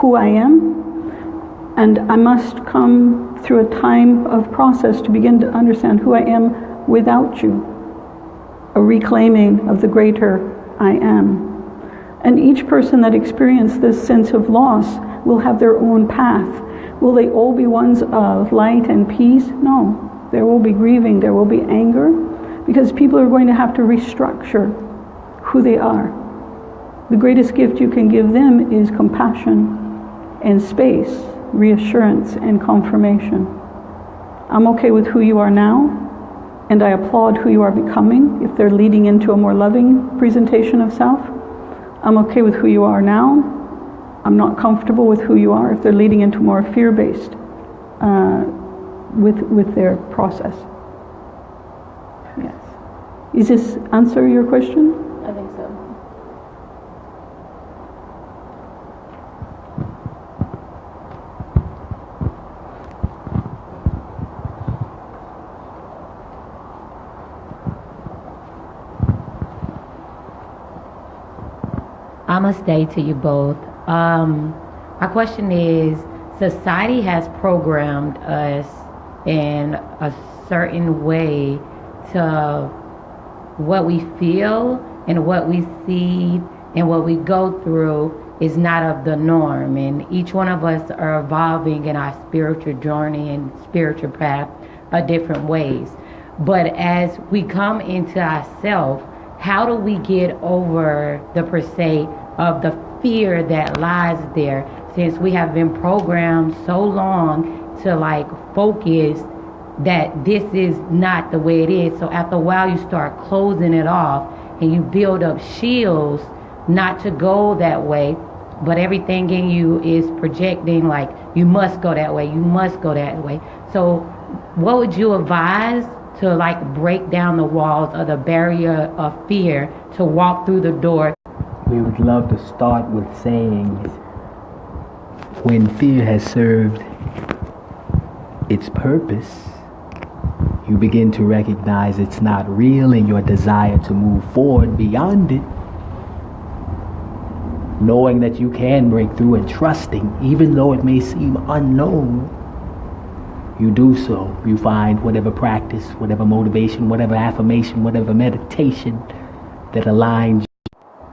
who I am, and I must come through a time of process to begin to understand who I am without you, a reclaiming of the greater I am. And each person that experiences this sense of loss will have their own path. Will they all be ones of light and peace? No. There will be grieving, there will be anger, because people are going to have to restructure who they are. The greatest gift you can give them is compassion and space, reassurance and confirmation. I'm okay with who you are now, and I applaud who you are becoming if they're leading into a more loving presentation of self. I'm okay with who you are now. I'm not comfortable with who you are if they're leading into more fear-based with their process. Yes. Is this answer your question? I think so. Namaste to you both. My question is, society has programmed us in a certain way to what we feel and what we see and what we go through is not of the norm, and each one of us are evolving in our spiritual journey and spiritual path different ways. But as we come into ourselves, how do we get over the per se of the fear that lies there, since we have been programmed so long to like focus that this is not the way it is. So after a while you start closing it off and you build up shields not to go that way, but everything in you is projecting like you must go that way, you must go that way. So what would you advise to like break down the walls of the barrier of fear to walk through the door? We would love to start with saying, when fear has served its purpose, you begin to recognize it's not real, and your desire to move forward beyond it, knowing that you can break through and trusting, even though it may seem unknown, you do so. You find whatever practice, whatever motivation, whatever affirmation, whatever meditation that aligns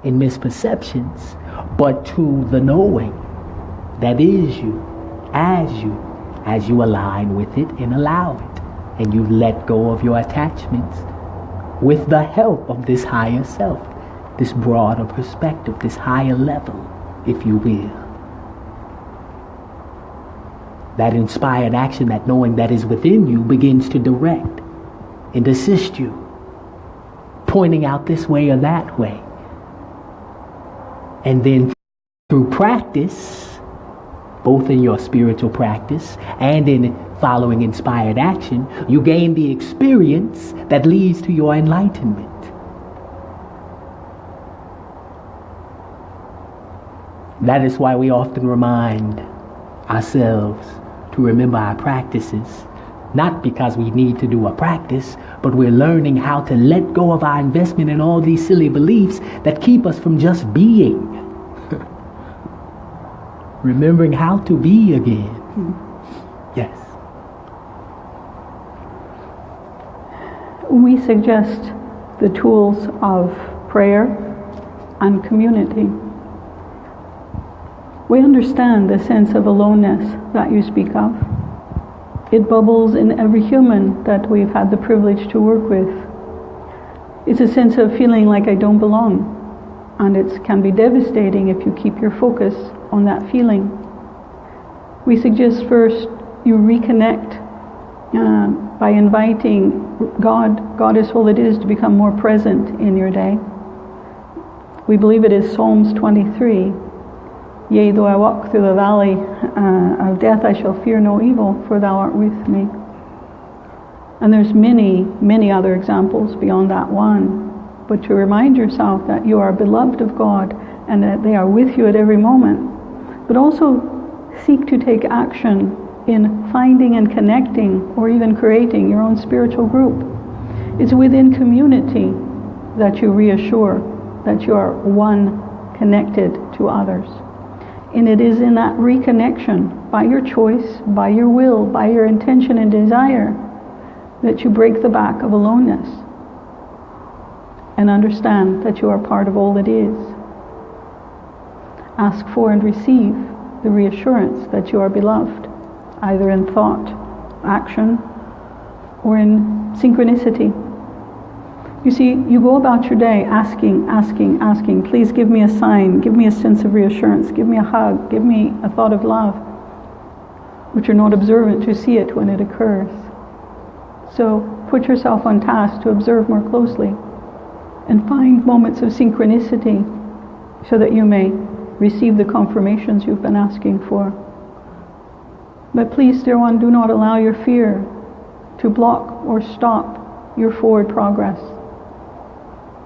in misperceptions, but to the knowing that is you, as you align with it and allow it, and you let go of your attachments with the help of this higher self, this broader perspective, this higher level, if you will. That inspired action, that knowing that is within you, begins to direct and assist you, pointing out this way or that way. And then through practice, both in your spiritual practice and in following inspired action, you gain the experience that leads to your enlightenment. That is why we often remind ourselves to remember our practices, not because we need to do a practice, but we're learning how to let go of our investment in all these silly beliefs that keep us from just being. Remembering how to be again. Yes. We suggest the tools of prayer and community. We understand the sense of aloneness that you speak of. It bubbles in every human that we've had the privilege to work with. It's a sense of feeling like I don't belong, and it can be devastating if you keep your focus on that feeling. We suggest first you reconnect by inviting God, Goddess, all it is, to become more present in your day. We believe it is Psalms 23. Yea, though I walk through the valley of death, I shall fear no evil, for thou art with me. And there's many, many other examples beyond that one. But to remind yourself that you are beloved of God and that they are with you at every moment. But also seek to take action in finding and connecting or even creating your own spiritual group. It's within community that you reassure that you are one, connected to others. And it is in that reconnection, by your choice, by your will, by your intention and desire, that you break the back of aloneness and understand that you are part of all that is. Ask for and receive the reassurance that you are beloved, either in thought, action, or in synchronicity. You see, you go about your day asking, please give me a sign, give me a sense of reassurance, give me a hug, give me a thought of love, but you're not observant to see it when it occurs. So put yourself on task to observe more closely and find moments of synchronicity so that you may receive the confirmations you've been asking for. But please, dear one, do not allow your fear to block or stop your forward progress.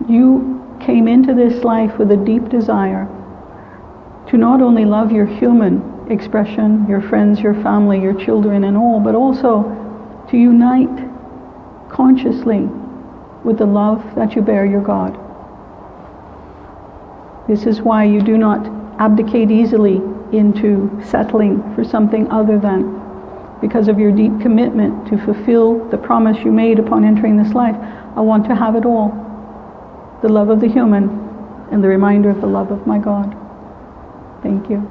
You came into this life with a deep desire to not only love your human expression, your friends, your family, your children and all, but also to unite consciously with the love that you bear your God. This is why you do not abdicate easily into settling for something other than, because of your deep commitment to fulfill the promise you made upon entering this life. I want to have it all. the love of the human, and the reminder of the love of my God. Thank you.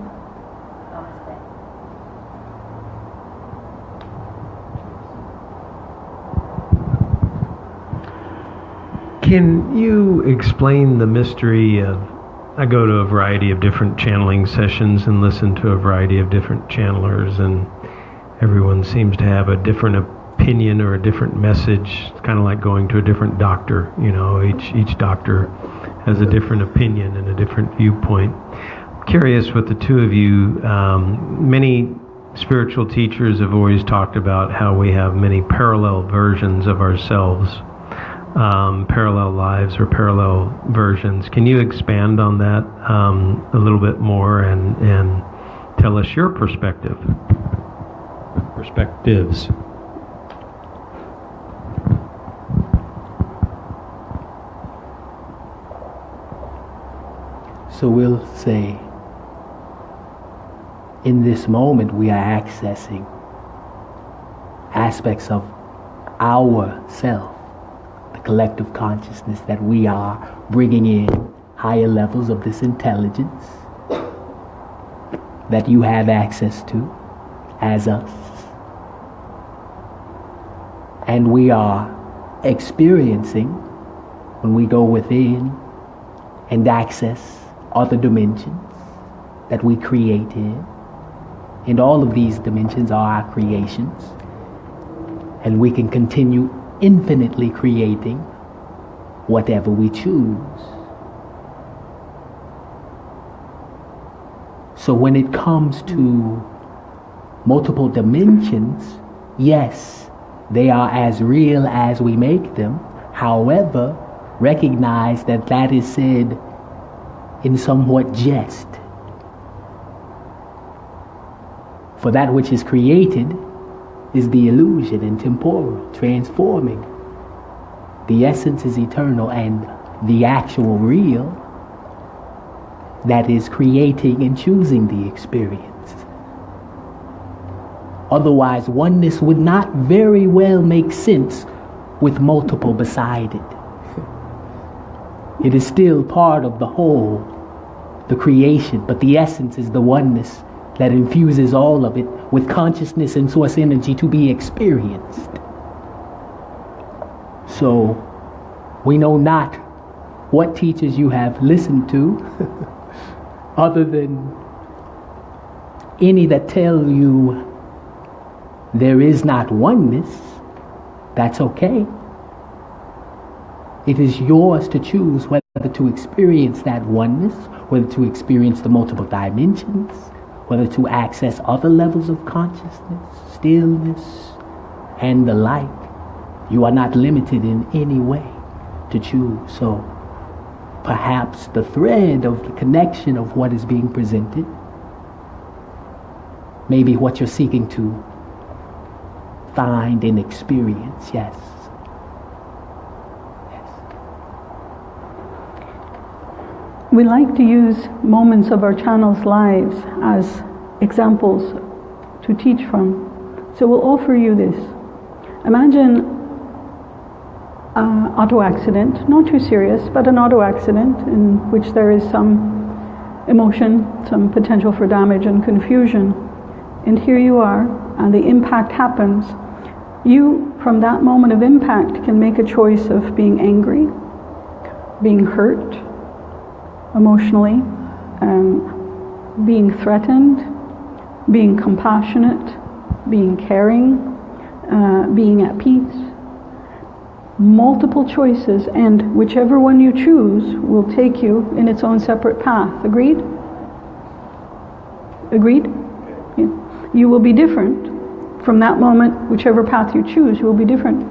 Can you explain the mystery of, I go to a variety of different channeling sessions and listen to a variety of different channelers, and everyone seems to have a different opinion or a different message. It's kind of like going to a different doctor. You know, each doctor has a different opinion and a different viewpoint. I'm curious with the two of you, many spiritual teachers have always talked about how we have many parallel versions of ourselves, parallel lives or parallel versions. Can you expand on that a little bit more and tell us your perspectives? So we'll say, in this moment we are accessing aspects of our self, the collective consciousness that we are bringing in higher levels of this intelligence that you have access to as us. And we are experiencing, when we go within and access other dimensions that we created, and all of these dimensions are our creations, and we can continue infinitely creating whatever we choose. So when it comes to multiple dimensions, yes, they are as real as we make them. However, recognize that that is said in somewhat jest. For that which is created is the illusion and temporal, transforming. The essence is eternal, and the actual real, that is creating and choosing the experience. Otherwise, oneness would not very well make sense with multiple beside it. It is still part of the whole, the creation, but the essence is the oneness that infuses all of it with consciousness and source energy to be experienced. So, we know not what teachers you have listened to, other than any that tell you there is not oneness. That's okay. It is yours to choose whether to experience that oneness, whether to experience the multiple dimensions, whether to access other levels of consciousness, stillness, and the like. You are not limited in any way to choose. So perhaps the thread of the connection of what is being presented may be what you're seeking to find and experience. Yes. We like to use moments of our channel's lives as examples to teach from. So we'll offer you this. Imagine an auto accident, not too serious, but an auto accident in which there is some emotion, some potential for damage and confusion. And here you are, and the impact happens. You, from that moment of impact, can make a choice of being angry, being hurt, emotionally, being threatened, being compassionate, being caring, being at peace. Multiple choices, and whichever one you choose will take you in its own separate path. Agreed? Agreed? Yeah. You will be different from that moment. Whichever path you choose, you will be different.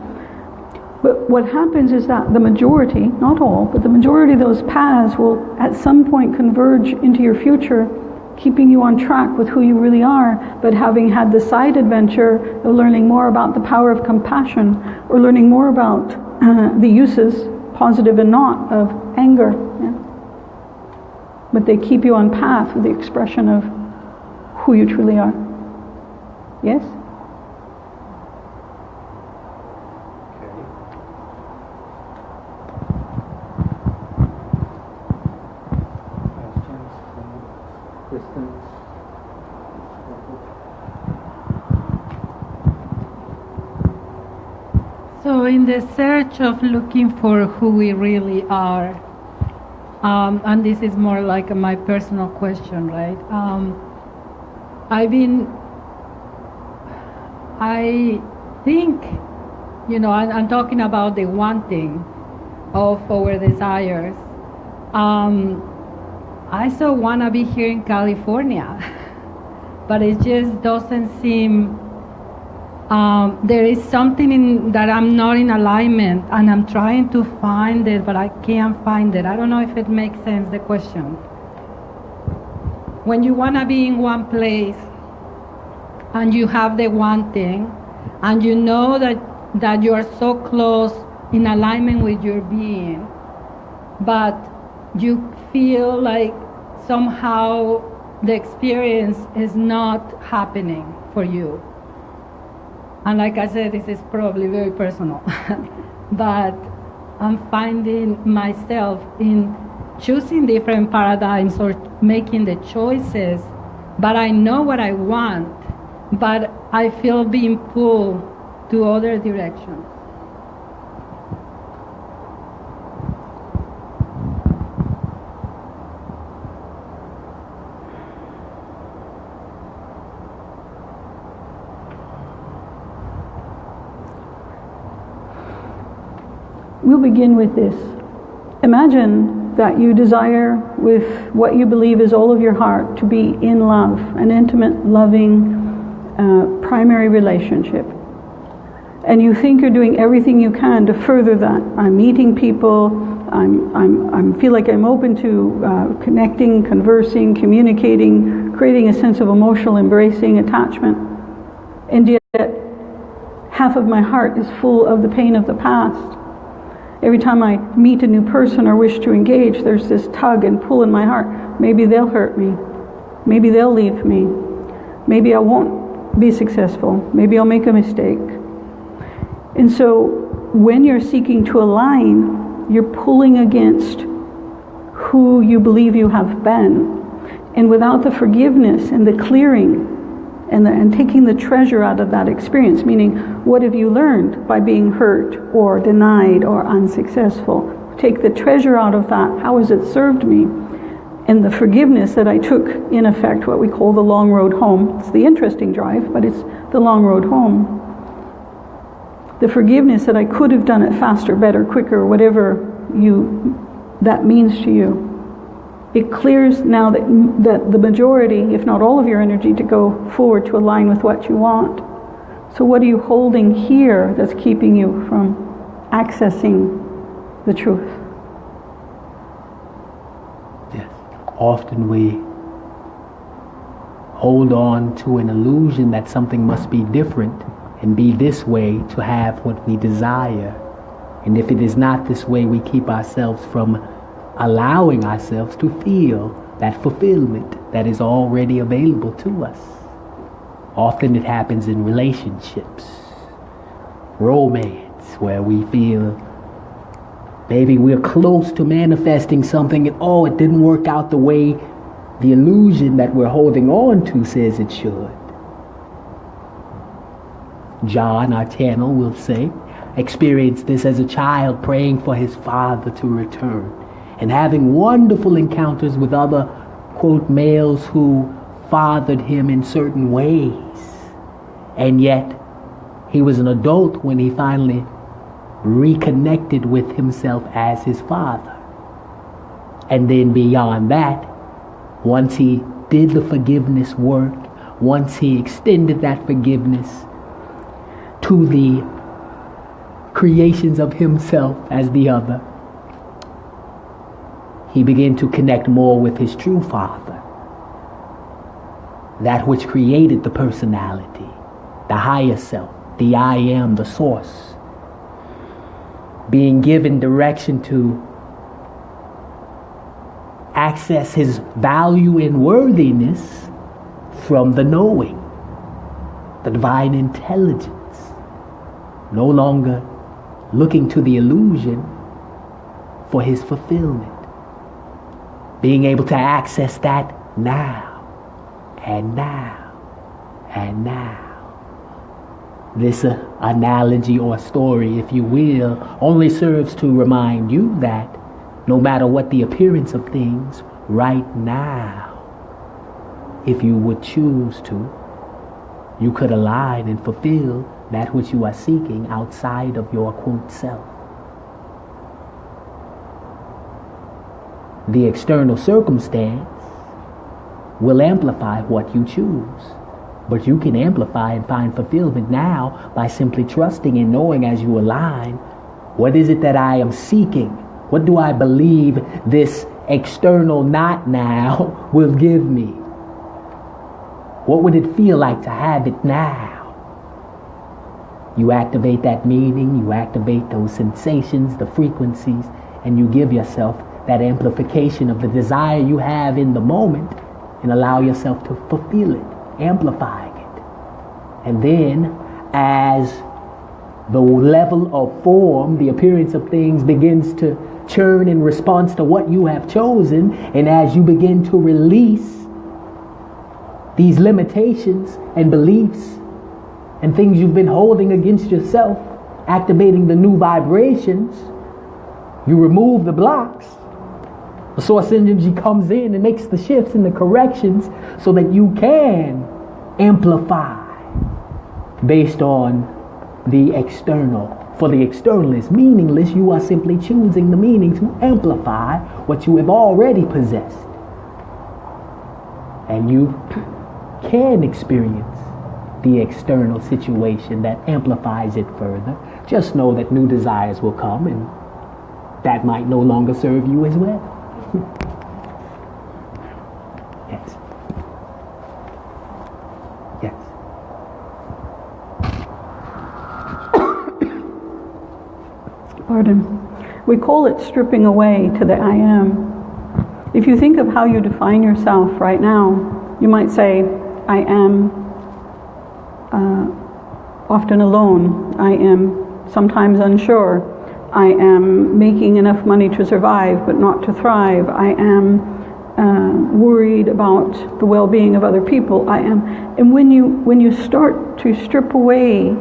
But what happens is that the majority, not all, but the majority of those paths will at some point converge into your future, keeping you on track with who you really are, but having had the side adventure of learning more about the power of compassion, or learning more about the uses, positive and not, of anger. Yeah? But they keep you on path with the expression of who you truly are. Yes? So in the search of looking for who we really are, and this is more like my personal question, right? I think, I'm talking about the wanting of our desires. I still want to be here in California, but it just doesn't seem, there is something that I'm not in alignment, and I'm trying to find it, but I can't find it. I don't know if it makes sense, the question. When you want to be in one place, and you have the wanting, and you know that you are so close in alignment with your being, but you feel like somehow the experience is not happening for you. And like I said, this is probably very personal, but I'm finding myself in choosing different paradigms or making the choices, but I know what I want, but I feel being pulled to other directions. We'll begin with this. Imagine that you desire with what you believe is all of your heart to be in love, an intimate, loving, primary relationship. And you think you're doing everything you can to further that. I'm meeting people, I feel like I'm open to connecting, conversing, communicating, creating a sense of emotional embracing, attachment. And yet, half of my heart is full of the pain of the past. Every time I meet a new person or wish to engage, there's this tug and pull in my heart. Maybe they'll hurt me. Maybe they'll leave me. Maybe I won't be successful. Maybe I'll make a mistake. And so when you're seeking to align, you're pulling against who you believe you have been. And without the forgiveness and the clearing and taking the treasure out of that experience, meaning what have you learned by being hurt or denied or unsuccessful? Take the treasure out of that. How has it served me? And the forgiveness that I took, in effect, what we call the long road home. It's the interesting drive, but it's the long road home. The forgiveness that I could have done it faster, better, quicker, whatever that means to you. It clears now that the majority, if not all of your energy, to go forward to align with what you want. So what are you holding here that's keeping you from accessing the truth? Yes. Often we hold on to an illusion that something must be different and be this way to have what we desire. And if it is not this way, we keep ourselves from allowing ourselves to feel that fulfillment that is already available to us. Often it happens in relationships, romance, where we feel maybe we're close to manifesting something and it didn't work out the way the illusion that we're holding on to says it should. John, our channel, will say, experienced this as a child praying for his father to return and having wonderful encounters with other, quote, males who fathered him in certain ways. And yet, he was an adult when he finally reconnected with himself as his father. And then beyond that, once he did the forgiveness work, once he extended that forgiveness to the creations of himself as the other, he began to connect more with his true father, that which created the personality, the higher self, the I am, the source, being given direction to access his value and worthiness from the knowing, the divine intelligence, no longer looking to the illusion for his fulfillment. Being able to access that now, and now, and now. This analogy or story, if you will, only serves to remind you that no matter what the appearance of things right now, if you would choose to, you could align and fulfill that which you are seeking outside of your quote self. The external circumstance will amplify what you choose. But you can amplify and find fulfillment now by simply trusting and knowing as you align, what is it that I am seeking? What do I believe this external not now will give me? What would it feel like to have it now? You activate that meaning, you activate those sensations, the frequencies, and you give yourself that amplification of the desire you have in the moment and allow yourself to fulfill it. Amplifying it. And then as the level of form, the appearance of things begins to churn in response to what you have chosen, and as you begin to release these limitations and beliefs and things you've been holding against yourself, activating the new vibrations, you remove the blocks. The source energy comes in and makes the shifts and the corrections so that you can amplify based on the external. For the external is meaningless. You are simply choosing the meaning to amplify what you have already possessed. And you can experience the external situation that amplifies it further. Just know that new desires will come and that might no longer serve you as well. Yes. Yes. Pardon. We call it stripping away to the I am. If you think of how you define yourself right now, you might say, I am often alone. I am sometimes unsure. I am making enough money to survive but not to thrive. I am worried about the well-being of other people. I am, and when you start to strip away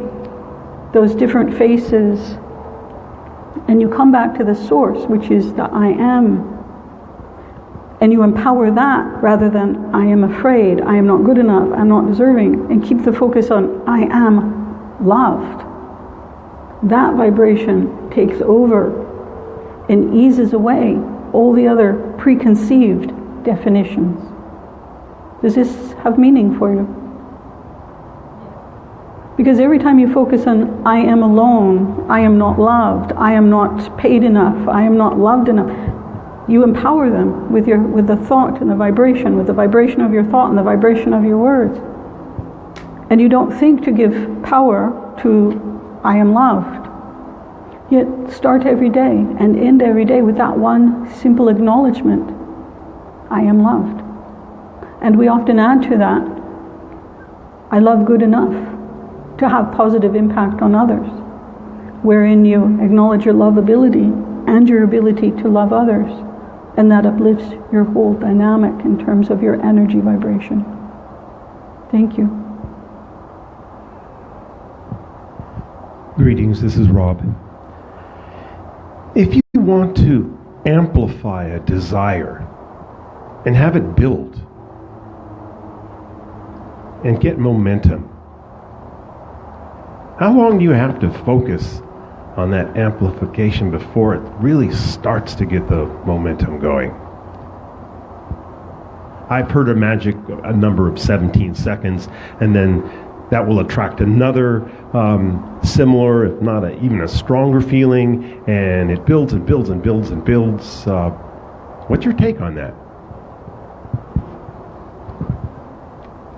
those different faces and you come back to the source, which is the I am, and you empower that rather than I am afraid, I am not good enough, I'm not deserving, and keep the focus on I am loved, that vibration takes over and eases away all the other preconceived definitions. Does this have meaning for you? Because every time you focus on I am alone, I am not loved, I am not paid enough, I am not loved enough, you empower them with the thought and the vibration of your thought and the vibration of your words. And you don't think to give power to I am loved. Yet start every day and end every day with that one simple acknowledgement. I am loved. And we often add to that, I love good enough to have positive impact on others, wherein you acknowledge your lovability and your ability to love others, and that uplifts your whole dynamic in terms of your energy vibration. Thank you. Greetings, this is Rob. If you want to amplify a desire and have it build and get momentum, how long do you have to focus on that amplification before it really starts to get the momentum going? I've heard a number of 17 seconds, and then that will attract another similar, if not even a stronger feeling, and it builds and builds and builds and builds. What's your take on that?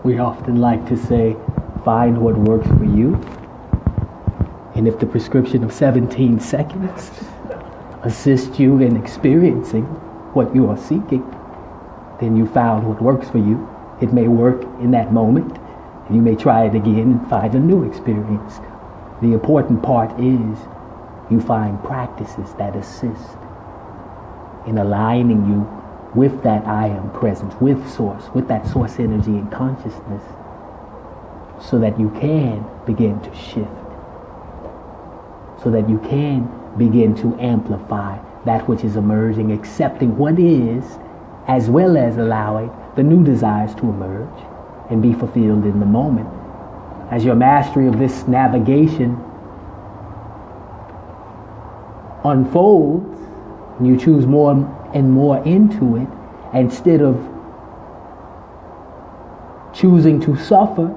We often like to say, find what works for you. And if the prescription of 17 seconds assists you in experiencing what you are seeking, then you found what works for you. It may work in that moment, and you may try it again and find a new experience. The important part is you find practices that assist in aligning you with that I am presence, with source, with that source energy and consciousness, so that you can begin to shift, so that you can begin to amplify that which is emerging, accepting what is, as well as allowing the new desires to emerge and be fulfilled in the moment. As your mastery of this navigation unfolds, and you choose more and more into it, instead of choosing to suffer,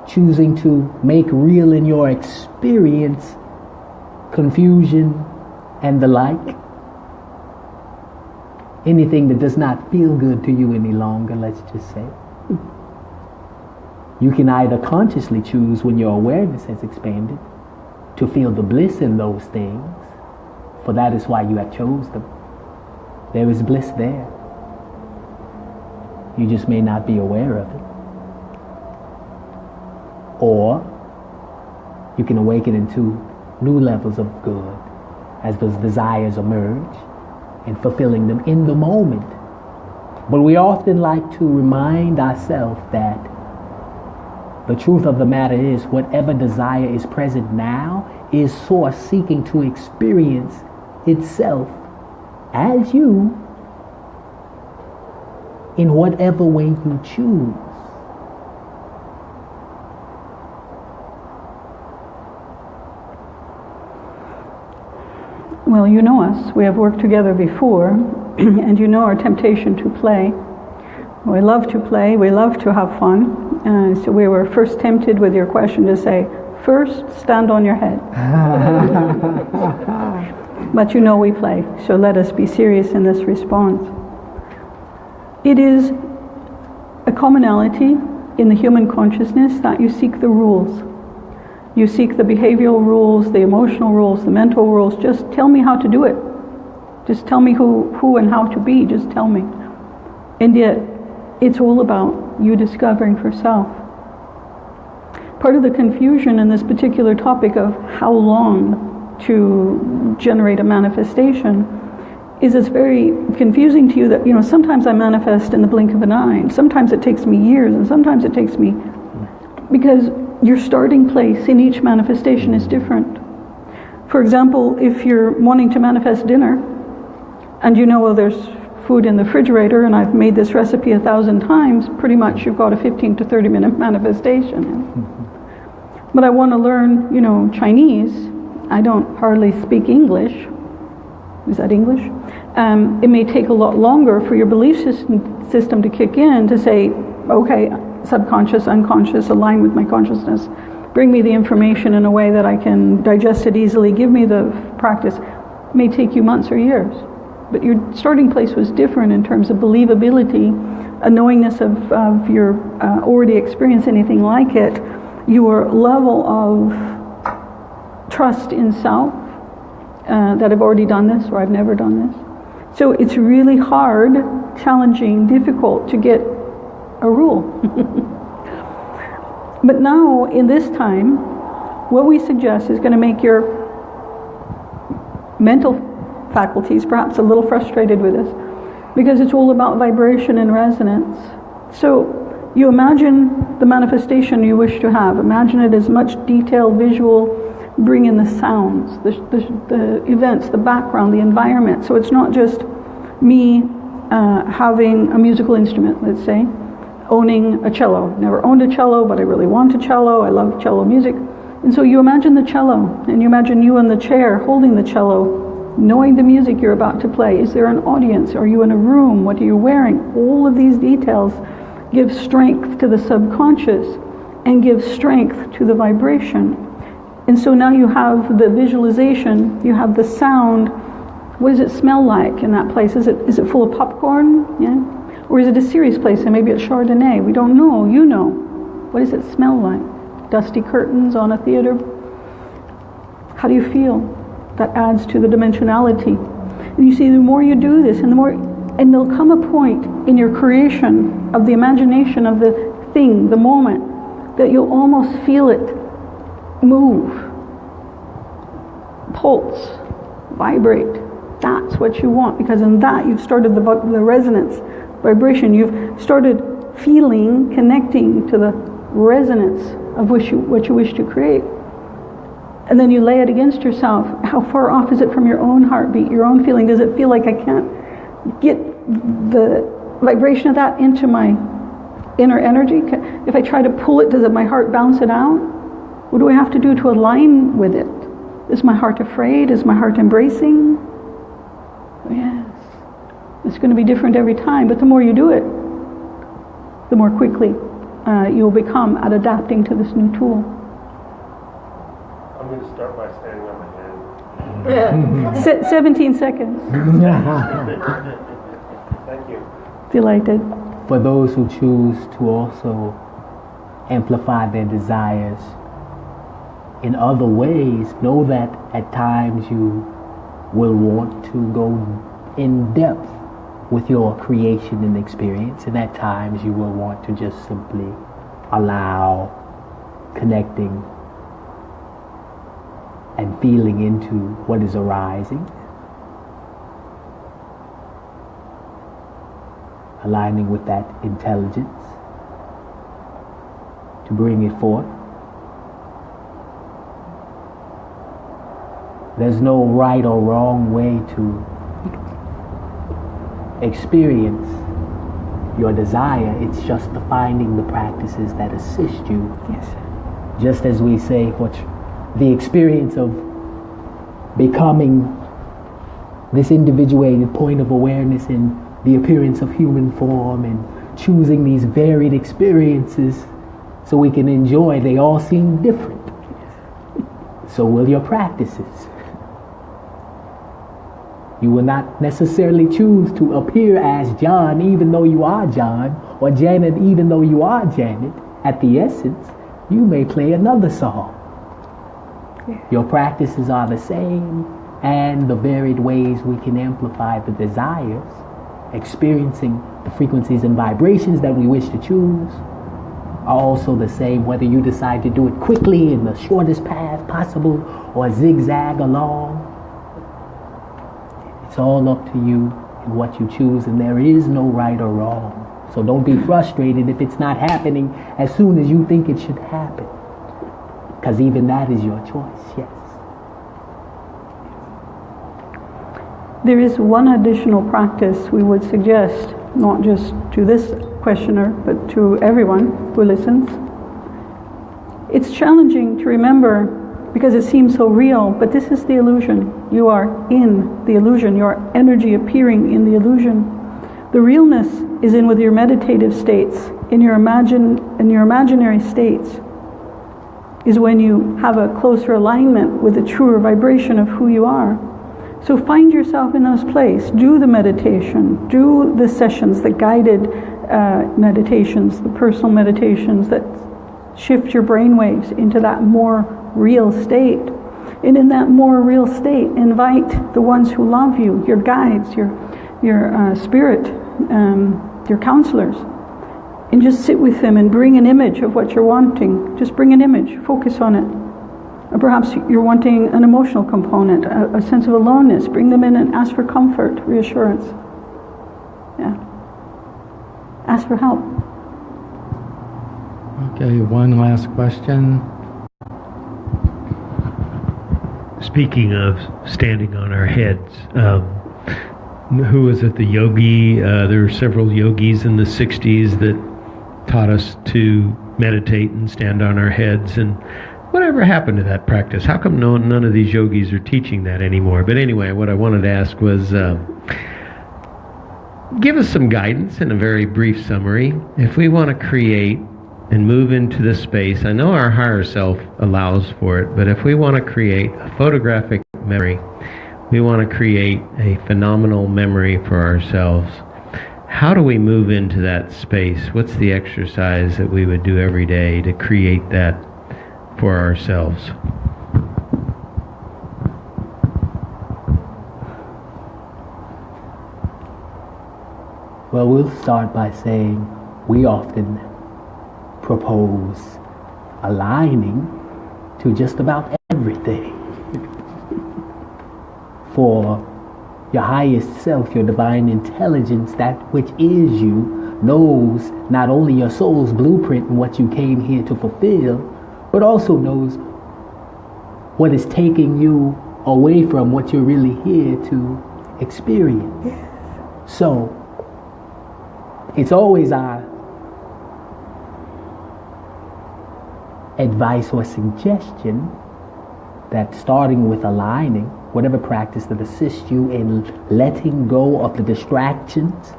choosing to make real in your experience confusion and the like, anything that does not feel good to you any longer, let's just say. You can either consciously choose, when your awareness has expanded, to feel the bliss in those things, for that is why you have chose them. There is bliss there. You just may not be aware of it. Or you can awaken into new levels of good as those desires emerge and fulfilling them in the moment. But we often like to remind ourselves that the truth of the matter is, whatever desire is present now is source seeking to experience itself as you in whatever way you choose. Well, you know us. We have worked together before, and you know our temptation to play. We love to play. We love to have fun. So we were first tempted with your question to say, first, stand on your head. But you know we play, so let us be serious in this response. It is a commonality in the human consciousness that you seek the rules. You seek the behavioral rules, the emotional rules, the mental rules. Just tell me how to do it. Just tell me who and how to be. Just tell me. And yet, it's all about you discovering for self. Part of the confusion in this particular topic of how long to generate a manifestation is it's very confusing to you that, you know, sometimes I manifest in the blink of an eye, and sometimes it takes me years, and sometimes it takes me, because your starting place in each manifestation is different. For example, if you're wanting to manifest dinner, and you know, well, there's food in the refrigerator, and I've made this recipe 1,000 times, pretty much you've got a 15 to 30 minute manifestation. But I want to learn, you know, Chinese. I don't hardly speak English. Is that English? It may take a lot longer for your belief system to kick in to say, okay, subconscious, unconscious, align with my consciousness. Bring me the information in a way that I can digest it easily. Give me the practice. It may take you months or years. But your starting place was different in terms of believability, a knowingness of your already experienced anything like it, your level of trust in self, that I've already done this or I've never done this. So it's really hard, challenging, difficult to get a rule. But now, in this time, what we suggest is going to make your mental faculties perhaps a little frustrated with this, because it's all about vibration and resonance. So you imagine the manifestation you wish to have. Imagine it as much detailed, visual. Bring in the sounds, the events, the background, the environment. So it's not just me having a musical instrument, let's say, owning a cello. Never owned a cello, but I really want a cello. I love cello music. And so you imagine the cello, and you imagine you in the chair holding the cello, knowing the music you're about to play. Is there an audience? Are you in a room? What are you wearing? All of these details give strength to the subconscious and give strength to the vibration. And so now you have the visualization, you have the sound. What does it smell like in that place? Is it full of popcorn? Yeah? Or is it a serious place, and maybe it's Chardonnay? We don't know. You know. What does it smell like? Dusty curtains on a theater? How do you feel? That adds to the dimensionality. And you see, the more you do this, and there'll come a point in your creation of the imagination of the thing, the moment, that you'll almost feel it move, pulse, vibrate. That's what you want, because in that you've started the resonance vibration. You've started feeling, connecting to the resonance of what you wish to create. And then you lay it against yourself. How far off is it from your own heartbeat, your own feeling? Does it feel like I can't get the vibration of that into my inner energy? If I try to pull it, does my heart bounce it out? What do I have to do to align with it? Is my heart afraid? Is my heart embracing? Yes. It's going to be different every time, but the more you do it, the more quickly you'll become at adapting to this new tool. I'm going to start by standing on my hand. 17 seconds. Thank you. Delighted. For those who choose to also amplify their desires in other ways, know that at times you will want to go in depth with your creation and experience, and at times you will want to just simply allow connecting and feeling into what is arising, aligning with that intelligence to bring it forth. There's no right or wrong way to experience your desire. It's just the finding the practices that assist you. Yes. Just as we say, for the experience of becoming this individuated point of awareness in the appearance of human form and choosing these varied experiences so we can enjoy, they all seem different. So will your practices. You will not necessarily choose to appear as John even though you are John, or Janet even though you are Janet. At the essence, you may play another song. Your practices are the same, and the varied ways we can amplify the desires, experiencing the frequencies and vibrations that we wish to choose, are also the same, whether you decide to do it quickly in the shortest path possible or zigzag along. It's all up to you and what you choose, and there is no right or wrong. So don't be frustrated if it's not happening as soon as you think it should happen, because even that is your choice. Yes. There is one additional practice we would suggest, not just to this questioner, but to everyone who listens. It's challenging to remember because it seems so real, but this is the illusion. You are in the illusion. Your energy appearing in the illusion. The realness is in with your meditative states, in your imaginary states, is when you have a closer alignment with the truer vibration of who you are. So find yourself in those places. Do the meditation. Do the sessions, the guided meditations, the personal meditations that shift your brainwaves into that more real state. And in that more real state, invite the ones who love you, your guides, your spirit, your counselors, and just sit with them and bring an image of what you're wanting. Just bring an image, focus on it. Or perhaps you're wanting an emotional component, a sense of aloneness. Bring them in and ask for comfort, reassurance. Yeah. Ask for help. Okay, one last question. Speaking of standing on our heads, who was it, the yogi? There were several yogis in the 60s that taught us to meditate and stand on our heads. And whatever happened to that practice? How come none of these yogis are teaching that anymore? But anyway, what I wanted to ask was, give us some guidance in a very brief summary. If we want to create and move into this space, I know our higher self allows for it, but if we want to create a photographic memory, we want to create a phenomenal memory for ourselves, how do we move into that space? What's the exercise that we would do every day to create that for ourselves? Well, we'll start by saying we often propose aligning to just about everything. For your highest self, your divine intelligence, that which is you, knows not only your soul's blueprint and what you came here to fulfill, but also knows what is taking you away from what you're really here to experience. So, it's always our advice or suggestion that starting with aligning, whatever practice that assists you in letting go of the distractions,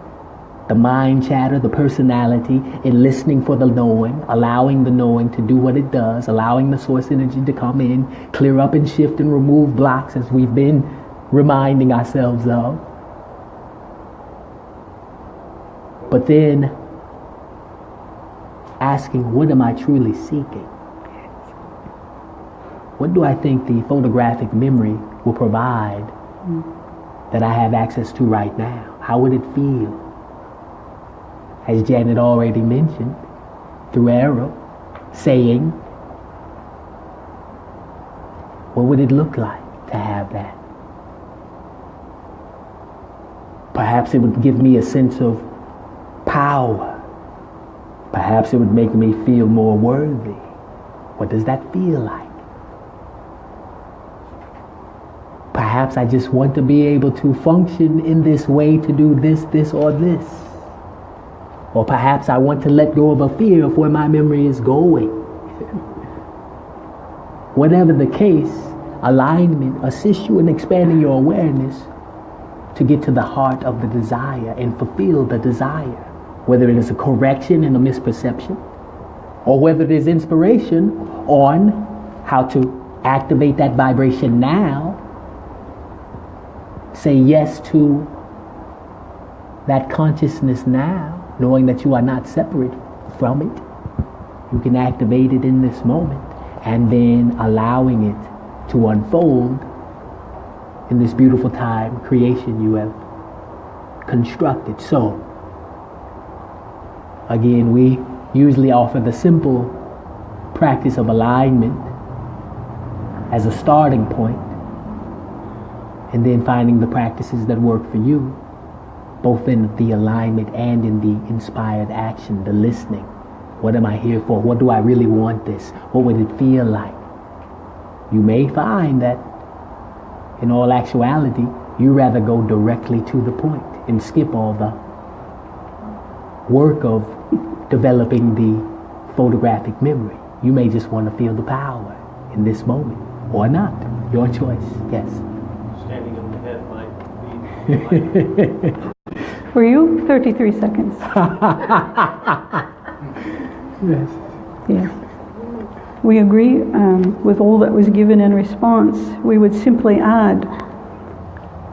the mind chatter, the personality, in listening for the knowing, allowing the knowing to do what it does, allowing the source energy to come in, clear up and shift and remove blocks as we've been reminding ourselves of. But then asking, what am I truly seeking? What do I think the photographic memory will provide that I have access to right now? How would it feel? As Janet already mentioned, through arrow, saying, what would it look like to have that? Perhaps it would give me a sense of power. Perhaps it would make me feel more worthy. What does that feel like? Perhaps I just want to be able to function in this way to do this, this, or this. Or perhaps I want to let go of a fear of where my memory is going. Whatever the case, alignment assists you in expanding your awareness to get to the heart of the desire and fulfill the desire. Whether it is a correction and a misperception, or whether it is inspiration on how to activate that vibration now. Say yes to that consciousness now, knowing that you are not separate from it. You can activate it in this moment, and then allowing it to unfold in this beautiful time creation you have constructed. So, again, we usually offer the simple practice of alignment as a starting point, and then finding the practices that work for you, both in the alignment and in the inspired action, the listening. What am I here for? What do I really want this? What would it feel like? You may find that in all actuality, you rather go directly to the point and skip all the work of developing the photographic memory. You may just want to feel the power in this moment, or not. Your choice. Yes. Standing on the head might be. For you, 33 seconds. Yes. Yes. We agree with all that was given in response. We would simply add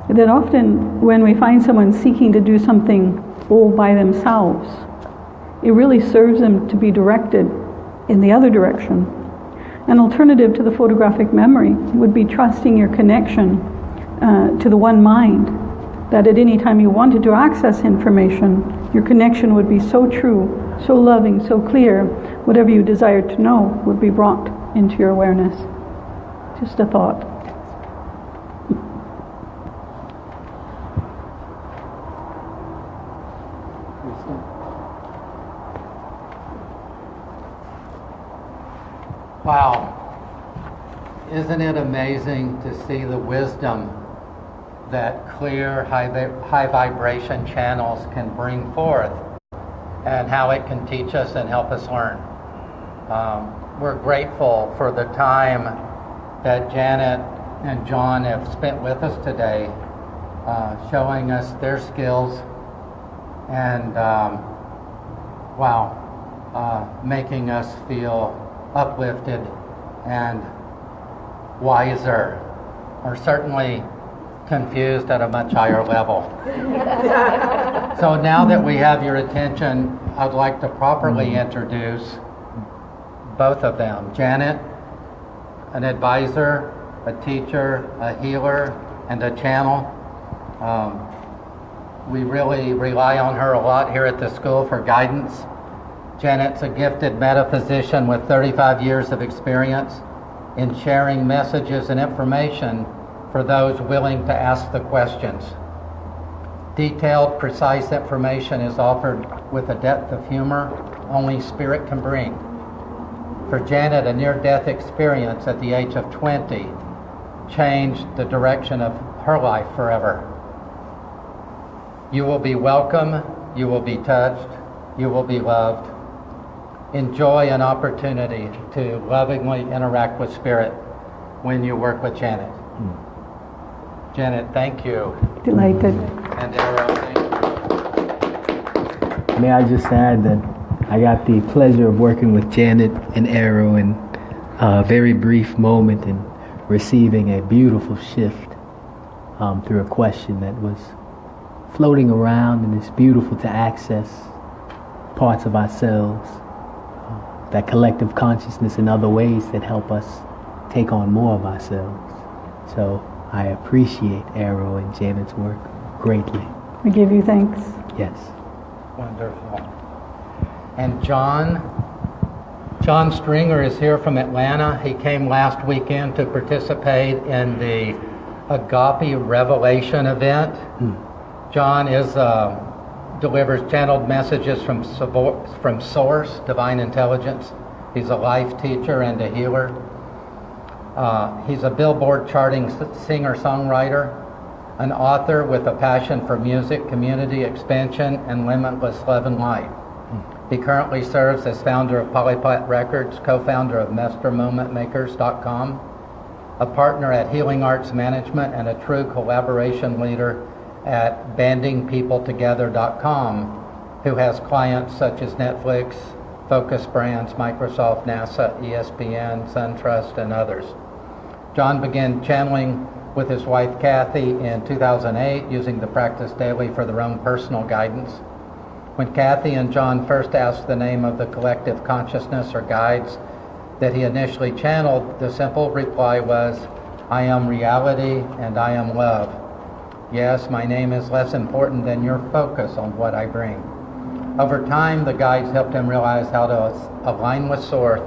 that often when we find someone seeking to do something all by themselves, it really serves them to be directed in the other direction. An alternative to the photographic memory would be trusting your connection to the one mind, that at any time you wanted to access information, your connection would be so true, so loving, so clear, whatever you desired to know would be brought into your awareness. Just a thought. Wow. Isn't it amazing to see the wisdom that clear, high vibration channels can bring forth, and how it can teach us and help us learn. We're grateful for the time that Janet and John have spent with us today, showing us their skills and, making us feel uplifted and wiser, or certainly confused at a much higher level. So now that we have your attention, I'd like to properly introduce both of them. Janet, an advisor, a teacher, a healer, and a channel. We really rely on her a lot here at the school for guidance. Janet's a gifted metaphysician with 35 years of experience in sharing messages and information for those willing to ask the questions. Detailed, precise information is offered with a depth of humor only spirit can bring. For Janet, a near-death experience at the age of 20 changed the direction of her life forever. You will be welcome, you will be touched, you will be loved. Enjoy an opportunity to lovingly interact with Spirit when you work with Janet. Janet, thank you. Delighted. And Arrow, thank you. May I just add that I got the pleasure of working with Janet and Arrow in a very brief moment and receiving a beautiful shift through a question that was floating around, and it's beautiful to access parts of ourselves, that collective consciousness in other ways that help us take on more of ourselves. So I appreciate Arrow and Janet's work greatly. We give you thanks. Yes. Wonderful. And John Stringer is here from Atlanta. He came last weekend to participate in the Agape Revelation event. John delivers channeled messages from Source, Divine Intelligence. He's a life teacher and a healer. He's a Billboard charting singer-songwriter, an author with a passion for music, community expansion, and limitless love and light. He currently serves as founder of Polyplat Records, co-founder of MasterMomentMakers.com, a partner at Healing Arts Management, and a true collaboration leader at BandingPeopleTogether.com, who has clients such as Netflix, Focus Brands, Microsoft, NASA, ESPN, SunTrust, and others. John began channeling with his wife Kathy in 2008, using the practice daily for their own personal guidance. When Kathy and John first asked the name of the collective consciousness or guides that he initially channeled, the simple reply was, "I am reality and I am love. Yes, my name is less important than your focus on what I bring." Over time, the guides helped him realize how to align with Source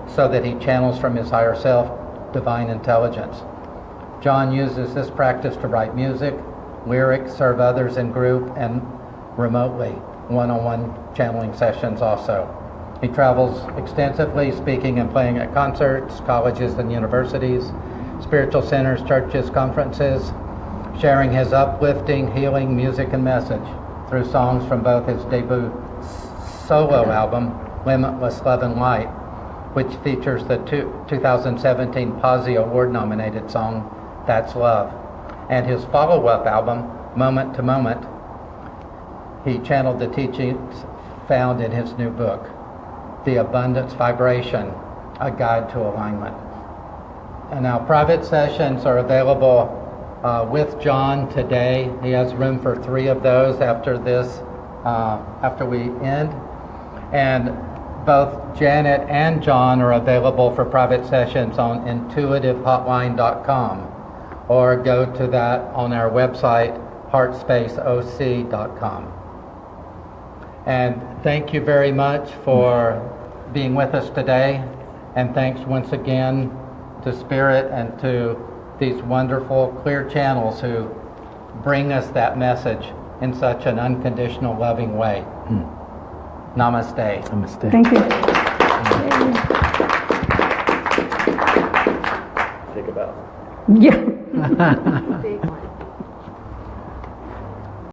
so that he channels from his higher self, divine intelligence. John uses this practice to write music, lyrics, serve others in group, and remotely, one-on-one channeling sessions also. He travels extensively, speaking and playing at concerts, colleges and universities, spiritual centers, churches, conferences, sharing his uplifting, healing music and message through songs from both his debut solo album, Limitless Love and Light, which features the 2017 Posy Award-nominated song, That's Love, and his follow-up album, Moment to Moment. He channeled the teachings found in his new book, The Abundance Vibration, A Guide to Alignment. And now private sessions are available with John today. He has room for 3 of those after this, after we end. And both Janet and John are available for private sessions on intuitivehotline.com, or go to that on our website, HeartSpaceOC.com. And thank you very much for being with us today. And thanks once again to Spirit and to these wonderful, clear channels who bring us that message in such an unconditional, loving way. Namaste. Namaste. Thank you. Take a bow. Yeah.